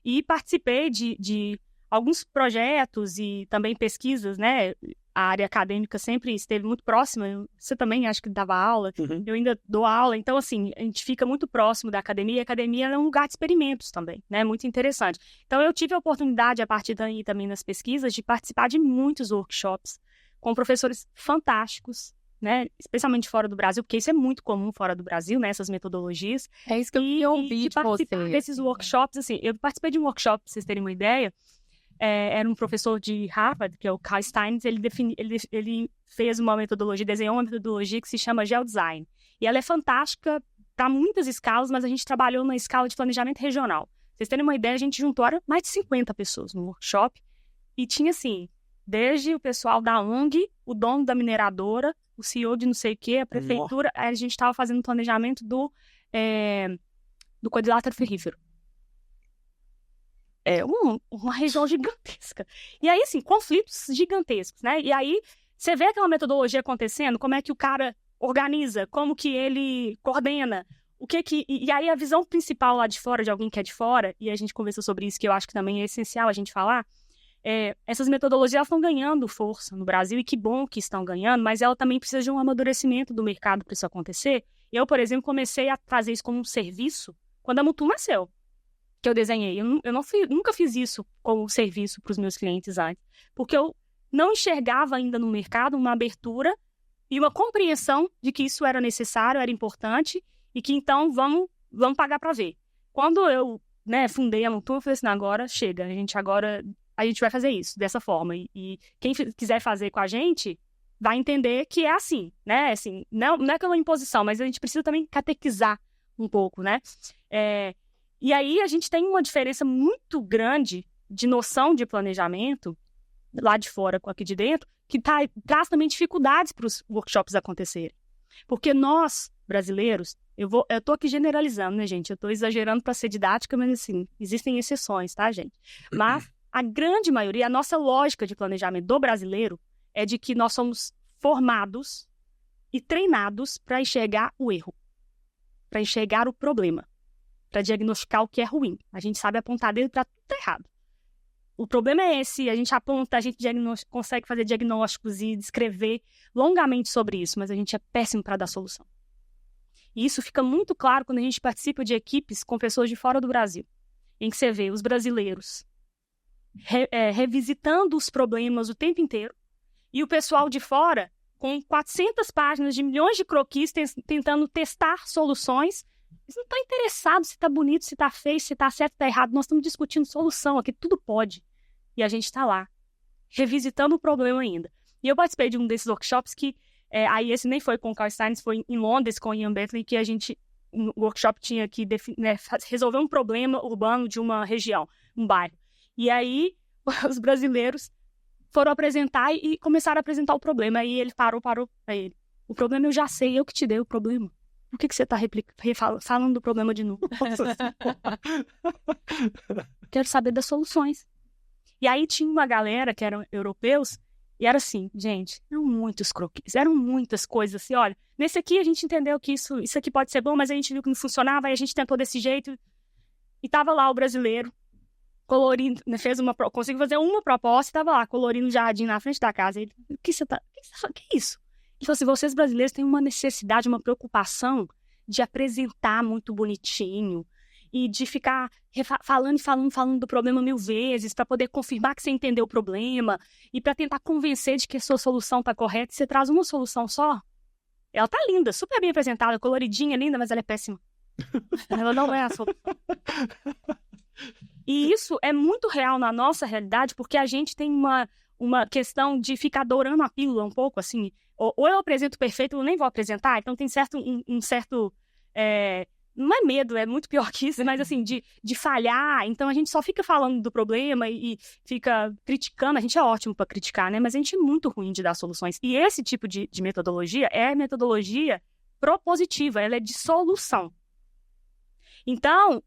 E participei de alguns projetos e também pesquisas, né? A área acadêmica sempre esteve muito próxima. Você também acho que dava aula. Eu ainda dou aula. Então, assim, a gente fica muito próximo da academia. E a academia é um lugar de experimentos também, né? Muito interessante. Então, eu tive a oportunidade, a partir daí também nas pesquisas, de participar de muitos workshops com professores fantásticos, né? Especialmente fora do Brasil, porque isso é muito comum fora do Brasil, né? Essas metodologias. É isso que eu ouvi de participar desses workshops, assim, eu participei de um workshop, pra vocês terem uma ideia, era um professor de Harvard, que é o Carl Stein, ele fez uma metodologia, desenhou uma metodologia que se chama Geodesign. E ela é fantástica para muitas escalas, mas a gente trabalhou na escala de planejamento regional. Pra vocês terem uma ideia, a gente juntou mais de 50 pessoas no workshop, e tinha, assim, desde o pessoal da ONG, o dono da mineradora, o CEO de não sei o quê, a prefeitura, a gente estava fazendo um planejamento do quadrilátero ferrífero. Uma região gigantesca. E aí, assim, conflitos gigantescos, né? E aí, você vê aquela metodologia acontecendo, como é que o cara organiza, como que ele coordena, e aí a visão principal lá de fora, de alguém que é de fora, e a gente conversou sobre isso, que eu acho que também é essencial a gente falar, essas metodologias estão ganhando força no Brasil, e que bom que estão ganhando, mas ela também precisa de um amadurecimento do mercado para isso acontecer. Eu, por exemplo, comecei a fazer isso como um serviço quando a Mutu nasceu, que eu desenhei. Eu nunca fiz isso como serviço para os meus clientes antes, porque eu não enxergava ainda no mercado uma abertura e uma compreensão de que isso era necessário, era importante, e que então vamos pagar para ver. Quando eu fundei a Mutu, eu falei assim, agora chega, a gente vai fazer isso, dessa forma. E quem quiser fazer com a gente vai entender que é assim, né? Assim, não é que é uma imposição, mas a gente precisa também catequizar um pouco, né? E aí a gente tem uma diferença muito grande de noção de planejamento, lá de fora com aqui de dentro, que traz também dificuldades para os workshops acontecerem. Porque nós, brasileiros, eu tô aqui generalizando, né, gente? Eu tô exagerando para ser didática, mas assim, existem exceções, tá, gente? Mas a grande maioria, a nossa lógica de planejamento do brasileiro é de que nós somos formados e treinados para enxergar o erro, para enxergar o problema, para diagnosticar o que é ruim. A gente sabe apontar dedo para tudo errado. O problema é esse, a gente aponta, a gente consegue fazer diagnósticos e descrever longamente sobre isso, mas a gente é péssimo para dar solução. E isso fica muito claro quando a gente participa de equipes com pessoas de fora do Brasil, em que você vê os brasileiros revisitando os problemas o tempo inteiro e o pessoal de fora com 400 páginas de milhões de croquis tentando testar soluções. Eles não estão interessados se está bonito, se está feio, se está certo, se está errado. Nós estamos discutindo solução aqui, tudo pode. E a gente está lá, revisitando o problema ainda. E eu participei de um desses workshops que, aí esse nem foi com o Carl Stein, foi em Londres com o Ian Bentley, que o workshop tinha que resolver um problema urbano de uma região, um bairro. E aí, os brasileiros foram apresentar e começaram a apresentar o problema. Aí ele parou para ele. O problema eu já sei, eu que te dei o problema. Por que você está falando do problema de novo? Quero saber das soluções. E aí tinha uma galera que eram europeus e era assim, gente, eram muitos croquis, eram muitas coisas assim, olha, nesse aqui a gente entendeu que isso aqui pode ser bom, mas a gente viu que não funcionava, aí a gente tentou desse jeito. E tava lá o brasileiro, colorindo, conseguiu fazer uma proposta e tava lá, colorindo um jardim na frente da casa. Ele, o que é isso? Ele falou assim, vocês brasileiros têm uma necessidade, uma preocupação de apresentar muito bonitinho e de ficar falando do problema 1000 vezes para poder confirmar que você entendeu o problema e para tentar convencer de que a sua solução está correta. Você traz uma solução só, ela tá linda, super bem apresentada, coloridinha, linda, mas ela é péssima. Ela não é a solução. E isso é muito real na nossa realidade, porque a gente tem uma questão de ficar dourando a pílula um pouco, assim, ou eu apresento perfeito, ou eu nem vou apresentar, então tem um certo não é medo, é muito pior que isso, mas assim, de falhar, então a gente só fica falando do problema e fica criticando, a gente é ótimo para criticar, né, mas a gente é muito ruim de dar soluções, e esse tipo de metodologia é metodologia propositiva, ela é de solução. Então,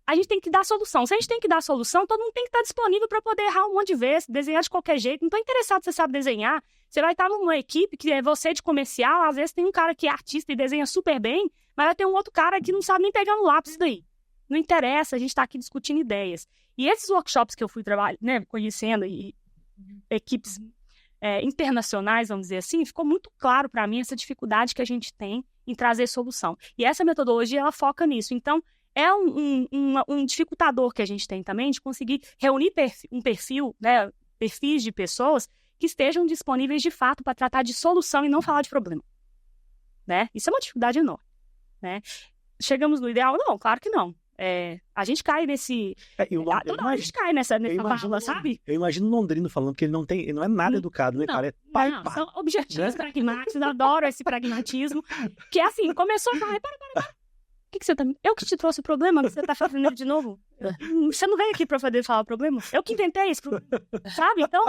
a gente tem que dar solução. Se a gente tem que dar solução, todo mundo tem que estar disponível para poder errar um monte de vezes, desenhar de qualquer jeito. Não estou interessado se você sabe desenhar. Você vai estar numa equipe que é você de comercial, às vezes tem um cara que é artista e desenha super bem, mas vai ter um outro cara que não sabe nem pegar no lápis daí. Não interessa, a gente está aqui discutindo ideias. E esses workshops que eu fui conhecendo, e equipes internacionais, vamos dizer assim, ficou muito claro para mim essa dificuldade que a gente tem em trazer solução. E essa metodologia, ela foca nisso. Então, é um dificultador que a gente tem também de conseguir reunir perfis de pessoas que estejam disponíveis de fato para tratar de solução e não falar de problema. Né? Isso é uma dificuldade enorme. Né? Chegamos no ideal? Não, claro que não. A gente cai nesse... a gente cai nessa fala, sabe? Eu imagino o londrino falando que ele não é nada educado, né, cara? São objetivos pragmáticos, eu adoro esse pragmatismo, que é assim, começou a falar, para. Que você tá... Eu que te trouxe o problema, você tá fazendo ele de novo? Você não veio aqui pra poder falar o problema? Eu que inventei esse problema, sabe? Então...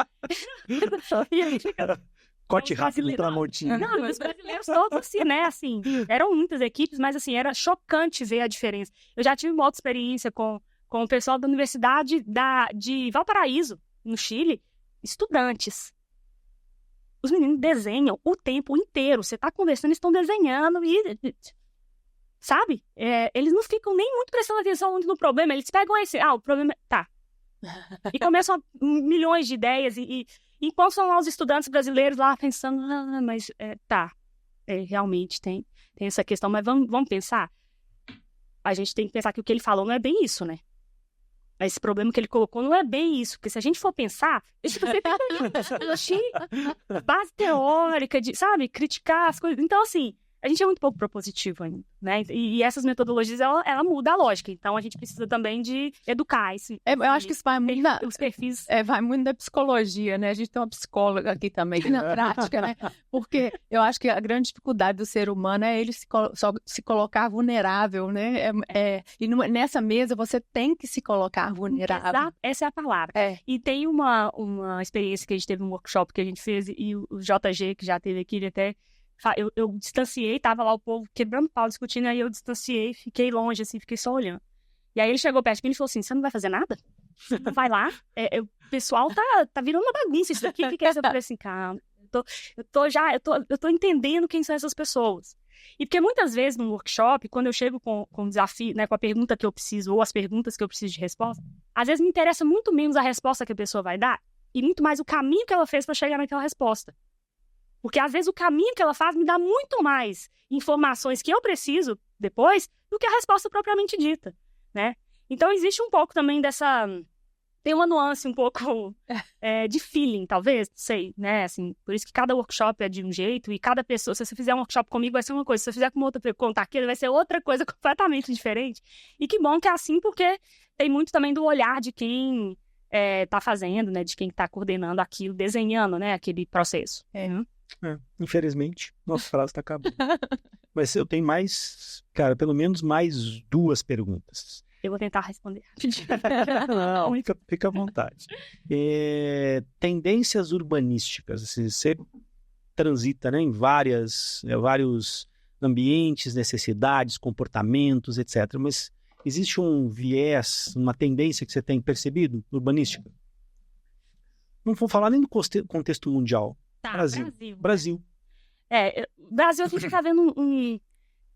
e aí fica... Corte rápido pela mortinha. Não, os brasileiros todos assim, né? Assim, eram muitas equipes, mas assim, era chocante ver a diferença. Eu já tive uma outra experiência com o pessoal da Universidade de Valparaíso, no Chile, estudantes. Os meninos desenham o tempo inteiro. Você tá conversando, eles estão desenhando e... Sabe? Eles não ficam nem muito prestando atenção no problema. Eles pegam o problema... Tá. E começam milhões de ideias. E enquanto são lá os estudantes brasileiros lá pensando... mas realmente tem essa questão. Mas vamos pensar? A gente tem que pensar que o que ele falou não é bem isso, né? Esse problema que ele colocou não é bem isso. Porque se a gente for pensar... Você tem que base teórica, sabe? Criticar as coisas. Então, assim... a gente é muito pouco propositivo ainda, né? E essas metodologias, ela muda a lógica. Então, a gente precisa também de educar isso. Eu acho que isso vai muito os perfis... vai muito da psicologia, né? A gente tem uma psicóloga aqui também, na prática, né? Porque eu acho que a grande dificuldade do ser humano é ele se colocar vulnerável, né? E nessa mesa você tem que se colocar vulnerável. Exato, essa é a palavra. E tem uma experiência que a gente teve, um workshop que a gente fez, e o JG, que já teve aqui, ele até... Eu distanciei, tava lá o povo quebrando pau, discutindo, aí eu distanciei, fiquei longe, assim, fiquei só olhando. E aí ele chegou perto de mim e falou assim, você não vai fazer nada? Você não vai lá? O pessoal tá virando uma bagunça isso daqui. O que é isso? Eu falei assim, cara, eu tô entendendo quem são essas pessoas. E porque muitas vezes no workshop, quando eu chego com o desafio, né, com a pergunta que eu preciso, ou as perguntas que eu preciso de resposta, às vezes me interessa muito menos a resposta que a pessoa vai dar, e muito mais o caminho que ela fez para chegar naquela resposta. Porque, às vezes, o caminho que ela faz me dá muito mais informações que eu preciso depois do que a resposta propriamente dita, né? Então, existe um pouco também dessa... Tem uma nuance um pouco de feeling, talvez, não sei, né? Assim, por isso que cada workshop é de um jeito e cada pessoa... Se você fizer um workshop comigo, vai ser uma coisa. Se você fizer com uma outra contar aqui, vai ser outra coisa completamente diferente. E que bom que é assim, porque tem muito também do olhar de quem tá fazendo, né? De quem tá coordenando aquilo, desenhando, né? Aquele processo. Infelizmente, nossa frase está acabando. Mas eu tenho mais, cara, pelo menos mais 2 perguntas. Eu vou tentar responder. Não, fica à vontade. Tendências urbanísticas. Você transita, né, em vários ambientes, necessidades, comportamentos, etc. Mas existe um viés, uma tendência que você tem percebido urbanística? Não vou falar nem do contexto mundial. Tá, Brasil. Brasil a gente está vendo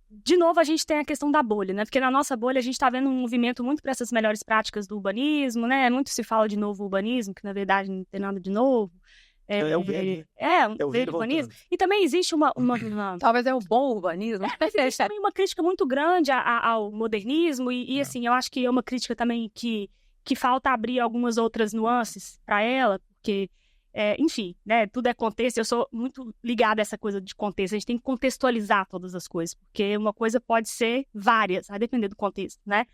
De novo, a gente tem a questão da bolha, né? Porque na nossa bolha a gente está vendo um movimento muito para essas melhores práticas do urbanismo, né? Muito se fala de novo urbanismo, que na verdade não tem nada de novo. É o velho. O velho urbanismo. E também existe uma... Talvez é o bom urbanismo. Existe também uma crítica muito grande ao modernismo e assim, eu acho que é uma crítica também que falta abrir algumas outras nuances para ela, porque... enfim, né, tudo é contexto, eu sou muito ligada a essa coisa de contexto, a gente tem que contextualizar todas as coisas, porque uma coisa pode ser várias, vai depender do contexto, né?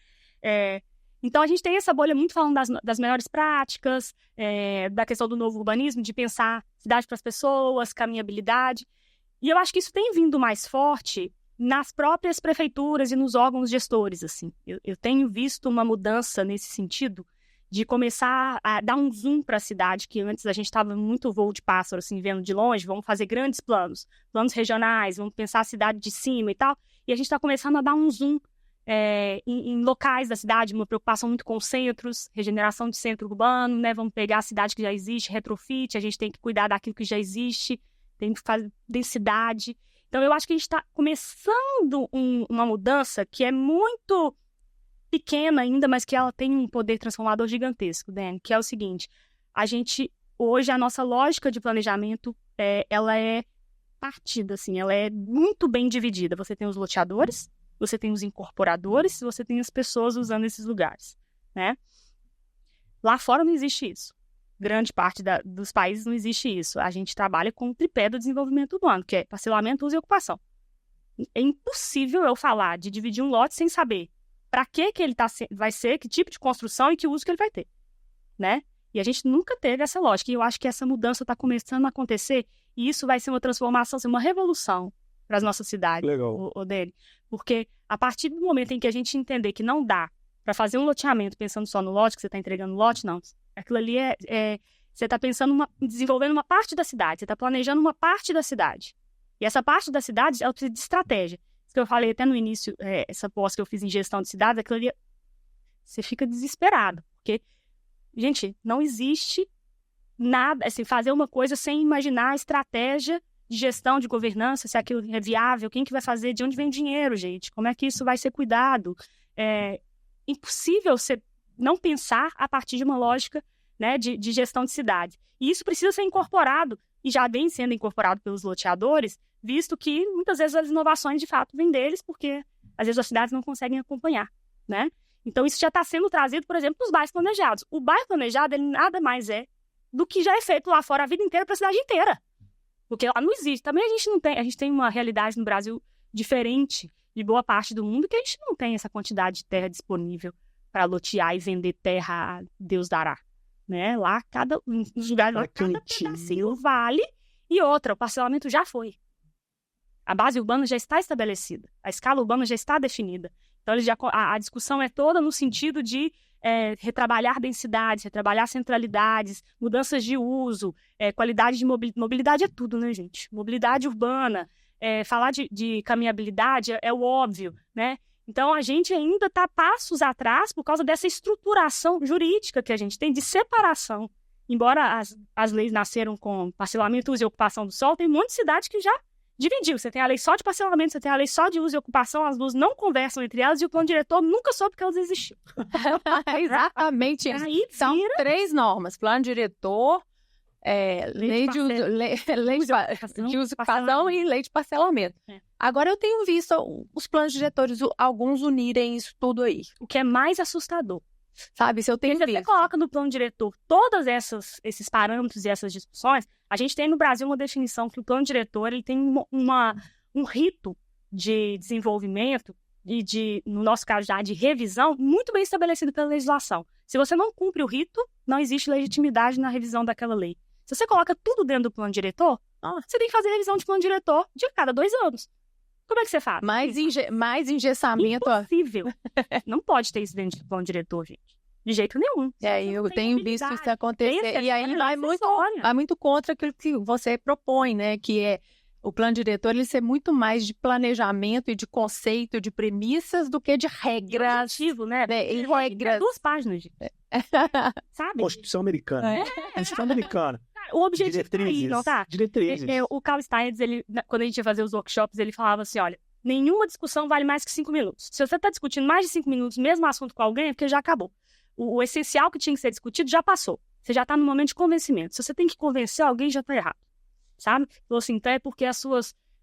Então a gente tem essa bolha muito falando das melhores práticas, da questão do novo urbanismo, de pensar cidade para as pessoas, caminhabilidade, e eu acho que isso tem vindo mais forte nas próprias prefeituras e nos órgãos gestores, assim. Eu tenho visto uma mudança nesse sentido, de começar a dar um zoom para a cidade, que antes a gente estava muito voo de pássaro, assim, vendo de longe, vamos fazer grandes planos regionais, vamos pensar a cidade de cima e tal, e a gente está começando a dar um zoom em locais da cidade, uma preocupação muito com centros, regeneração de centro urbano, né? Vamos pegar a cidade que já existe, retrofit, a gente tem que cuidar daquilo que já existe, tem que fazer densidade. Então, eu acho que a gente está começando uma mudança que é muito... pequena ainda, mas que ela tem um poder transformador gigantesco, Dan, que é o seguinte, hoje a nossa lógica de planejamento, ela é partida, assim, ela é muito bem dividida. Você tem os loteadores, você tem os incorporadores, você tem as pessoas usando esses lugares, né? Lá fora não existe isso. Grande parte dos países não existe isso. A gente trabalha com o tripé do desenvolvimento urbano, que é parcelamento, uso e ocupação. É impossível eu falar de dividir um lote sem saber para que ele vai ser, que tipo de construção e que uso que ele vai ter, né? E a gente nunca teve essa lógica. E eu acho que essa mudança está começando a acontecer e isso vai ser uma transformação, uma revolução para as nossas cidades, Odeli. Porque a partir do momento em que a gente entender que não dá para fazer um loteamento pensando só no lote, que você está entregando lote, não. Aquilo ali você está pensando, desenvolvendo uma parte da cidade, você está planejando uma parte da cidade. E essa parte da cidade, ela precisa de estratégia. Que eu falei até no início, essa pós que eu fiz em gestão de cidades, aquilo ali, você fica desesperado, porque, gente, não existe nada, assim, fazer uma coisa sem imaginar a estratégia de gestão, de governança, se aquilo é viável, quem que vai fazer, de onde vem o dinheiro, gente, como é que isso vai ser cuidado. É impossível você não pensar a partir de uma lógica, né, de gestão de cidade. E isso precisa ser incorporado, e já vem sendo incorporado pelos loteadores, visto que muitas vezes as inovações de fato vêm deles, porque às vezes as cidades não conseguem acompanhar, né? Então isso já está sendo trazido, por exemplo, para os bairros planejados. O bairro planejado, ele nada mais é do que já é feito lá fora a vida inteira para a cidade inteira. Porque lá não existe. Também a gente tem uma realidade no Brasil diferente de boa parte do mundo, que a gente não tem essa quantidade de terra disponível para lotear e vender terra a Deus dará, né? Lá, nos lugares lá, cada pedacinho vale. E outra, o parcelamento já foi. A base urbana já está estabelecida. A escala urbana já está definida. Então, a discussão é toda no sentido de retrabalhar densidades, retrabalhar centralidades, mudanças de uso, qualidade de mobilidade. Mobilidade é tudo, né, gente? Mobilidade urbana, falar de caminhabilidade é o óbvio, né? Então, a gente ainda está passos atrás por causa dessa estruturação jurídica que a gente tem de separação. Embora as leis nasceram com parcelamento, uso e ocupação do solo, tem um monte de cidade que já dividiu. Você tem a lei só de parcelamento, você tem a lei só de uso e ocupação, as duas não conversam entre elas e o plano diretor nunca soube que elas existiam. Exatamente isso. Aí são 3 normas: plano diretor, lei de uso e ocupação e lei de parcelamento. Agora eu tenho visto os planos diretores, alguns unirem isso tudo aí. O que é mais assustador. Sabe, se eu tenho visto. Você coloca no plano diretor todos esses parâmetros e essas discussões, a gente tem no Brasil uma definição que o plano diretor ele tem um rito de desenvolvimento e no nosso caso já de revisão, muito bem estabelecido pela legislação. Se você não cumpre o rito, não existe legitimidade na revisão daquela lei. Se você coloca tudo dentro do plano diretor, você tem que fazer revisão de plano diretor de cada 2 anos. Como é que você faz? Mais engessamento. Impossível. Não pode ter isso dentro do plano diretor, gente. De jeito nenhum. Eu tenho visto isso acontecer. E aí vai muito contra aquilo que você propõe, né? Que é o plano diretor ele ser muito mais de planejamento e de conceito, de premissas, do que de regras. Objetivo, né? E regras. 2 páginas, gente. Sabe? Constituição americana. Constituição americana. O objetivo é aí, não tá? Diretrizes. O Carl Steins, quando a gente ia fazer os workshops, ele falava assim, olha, nenhuma discussão vale mais que 5 minutos. Se você está discutindo mais de 5 minutos o mesmo assunto com alguém, é porque já acabou. O essencial que tinha que ser discutido já passou. Você já está no momento de convencimento. Se você tem que convencer alguém, já está errado. Sabe? Então, assim, então é porque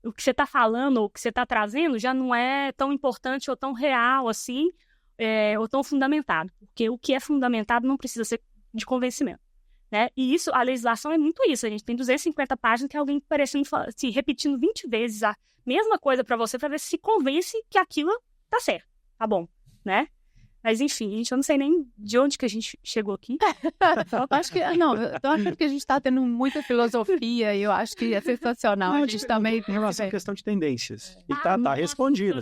o que você está falando ou o que você está trazendo já não é tão importante ou tão real assim, ou tão fundamentado. Porque o que é fundamentado não precisa ser de convencimento. Né? E isso, a legislação é muito isso. A gente tem 250 páginas que alguém parecendo se repetindo 20 vezes a mesma coisa para você, para ver se convence que aquilo tá certo, tá bom, né? Mas enfim, gente, eu não sei nem de onde que a gente chegou aqui. Eu acho que eu tô achando que a gente tá tendo muita filosofia e eu acho que é sensacional. A gente também em relação à questão de tendências. E tá respondida.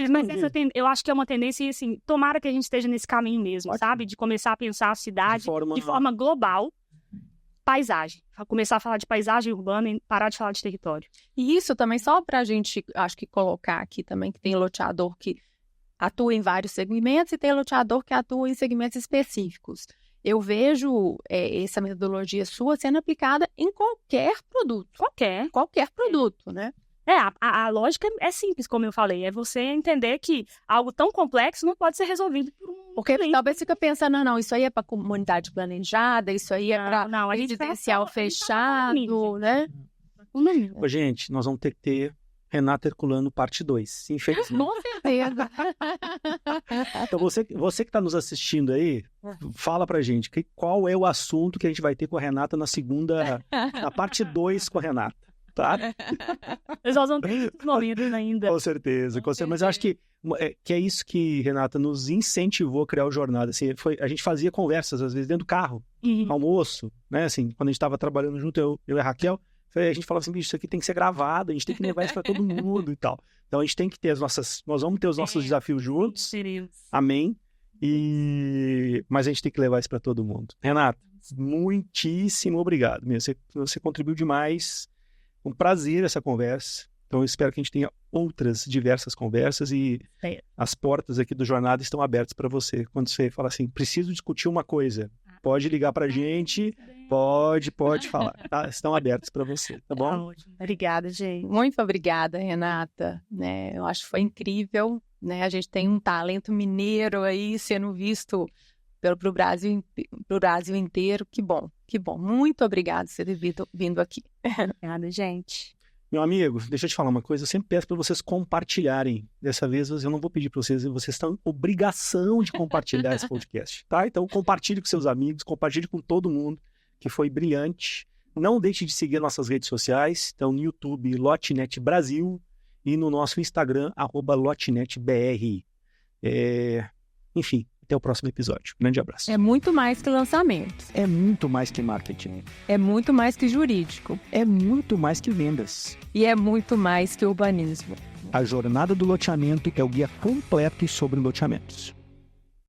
Mas eu acho que é uma tendência, assim, tomara que a gente esteja nesse caminho mesmo, sabe? De começar a pensar a cidade de forma global. Paisagem. Começar a falar de paisagem urbana e parar de falar de território. E isso também, só para a gente, acho que colocar aqui também, que tem loteador que atua em vários segmentos e tem loteador que atua em segmentos específicos. Eu vejo essa metodologia sua sendo aplicada em qualquer produto. Qualquer produto, né? A lógica é simples, como eu falei. É você entender que algo tão complexo não pode ser resolvido por um Porque talvez fica pensando, não, isso aí é para comunidade planejada, isso aí é para residencial fechado, né? Ô, gente, nós vamos ter que ter Renata Herculano parte 2, infelizmente. Com certeza. Então, você que está nos assistindo aí, fala pra gente qual é o assunto que a gente vai ter com a Renata na parte 2 com a Renata. Tá? Nós vamos ter momentos ainda. Com certeza. Mas eu acho que é isso que, Renata, nos incentivou a criar o Jornada. Assim, a gente fazia conversas, às vezes, dentro do carro, almoço, né? Assim, quando a gente estava trabalhando junto, eu e a Raquel, a gente falava assim, bicho, isso aqui tem que ser gravado, a gente tem que levar isso para todo mundo e tal. Então, a gente tem que ter nós vamos ter os nossos desafios juntos. Amém. Mas a gente tem que levar isso para todo mundo. Renata, muitíssimo obrigado. Você contribuiu demais. Um prazer essa conversa. Então, eu espero que a gente tenha outras diversas conversas e as portas aqui do Jornada estão abertas para você. Quando você fala assim, preciso discutir uma coisa, pode ligar para a gente, pode falar. Tá? Estão abertas para você, tá bom? Obrigada, gente. Muito obrigada, Renata. Né? Eu acho que foi incrível. Né? A gente tem um talento mineiro aí sendo visto pro Brasil inteiro. Que bom. Muito obrigada por ter vindo aqui. Obrigada, gente. Meu amigo, deixa eu te falar uma coisa. Eu sempre peço para vocês compartilharem. Dessa vez eu não vou pedir para vocês estão em obrigação de compartilhar esse podcast, tá? Então compartilhe com seus amigos, compartilhe com todo mundo, que foi brilhante. Não deixe de seguir nossas redes sociais. Então no YouTube, Lotenet Brasil, e no nosso Instagram, @lotnetbr. Enfim, até o próximo episódio. Grande abraço. É muito mais que lançamento. É muito mais que marketing. É muito mais que jurídico. É muito mais que vendas. E é muito mais que urbanismo. A Jornada do Loteamento é o guia completo sobre loteamentos.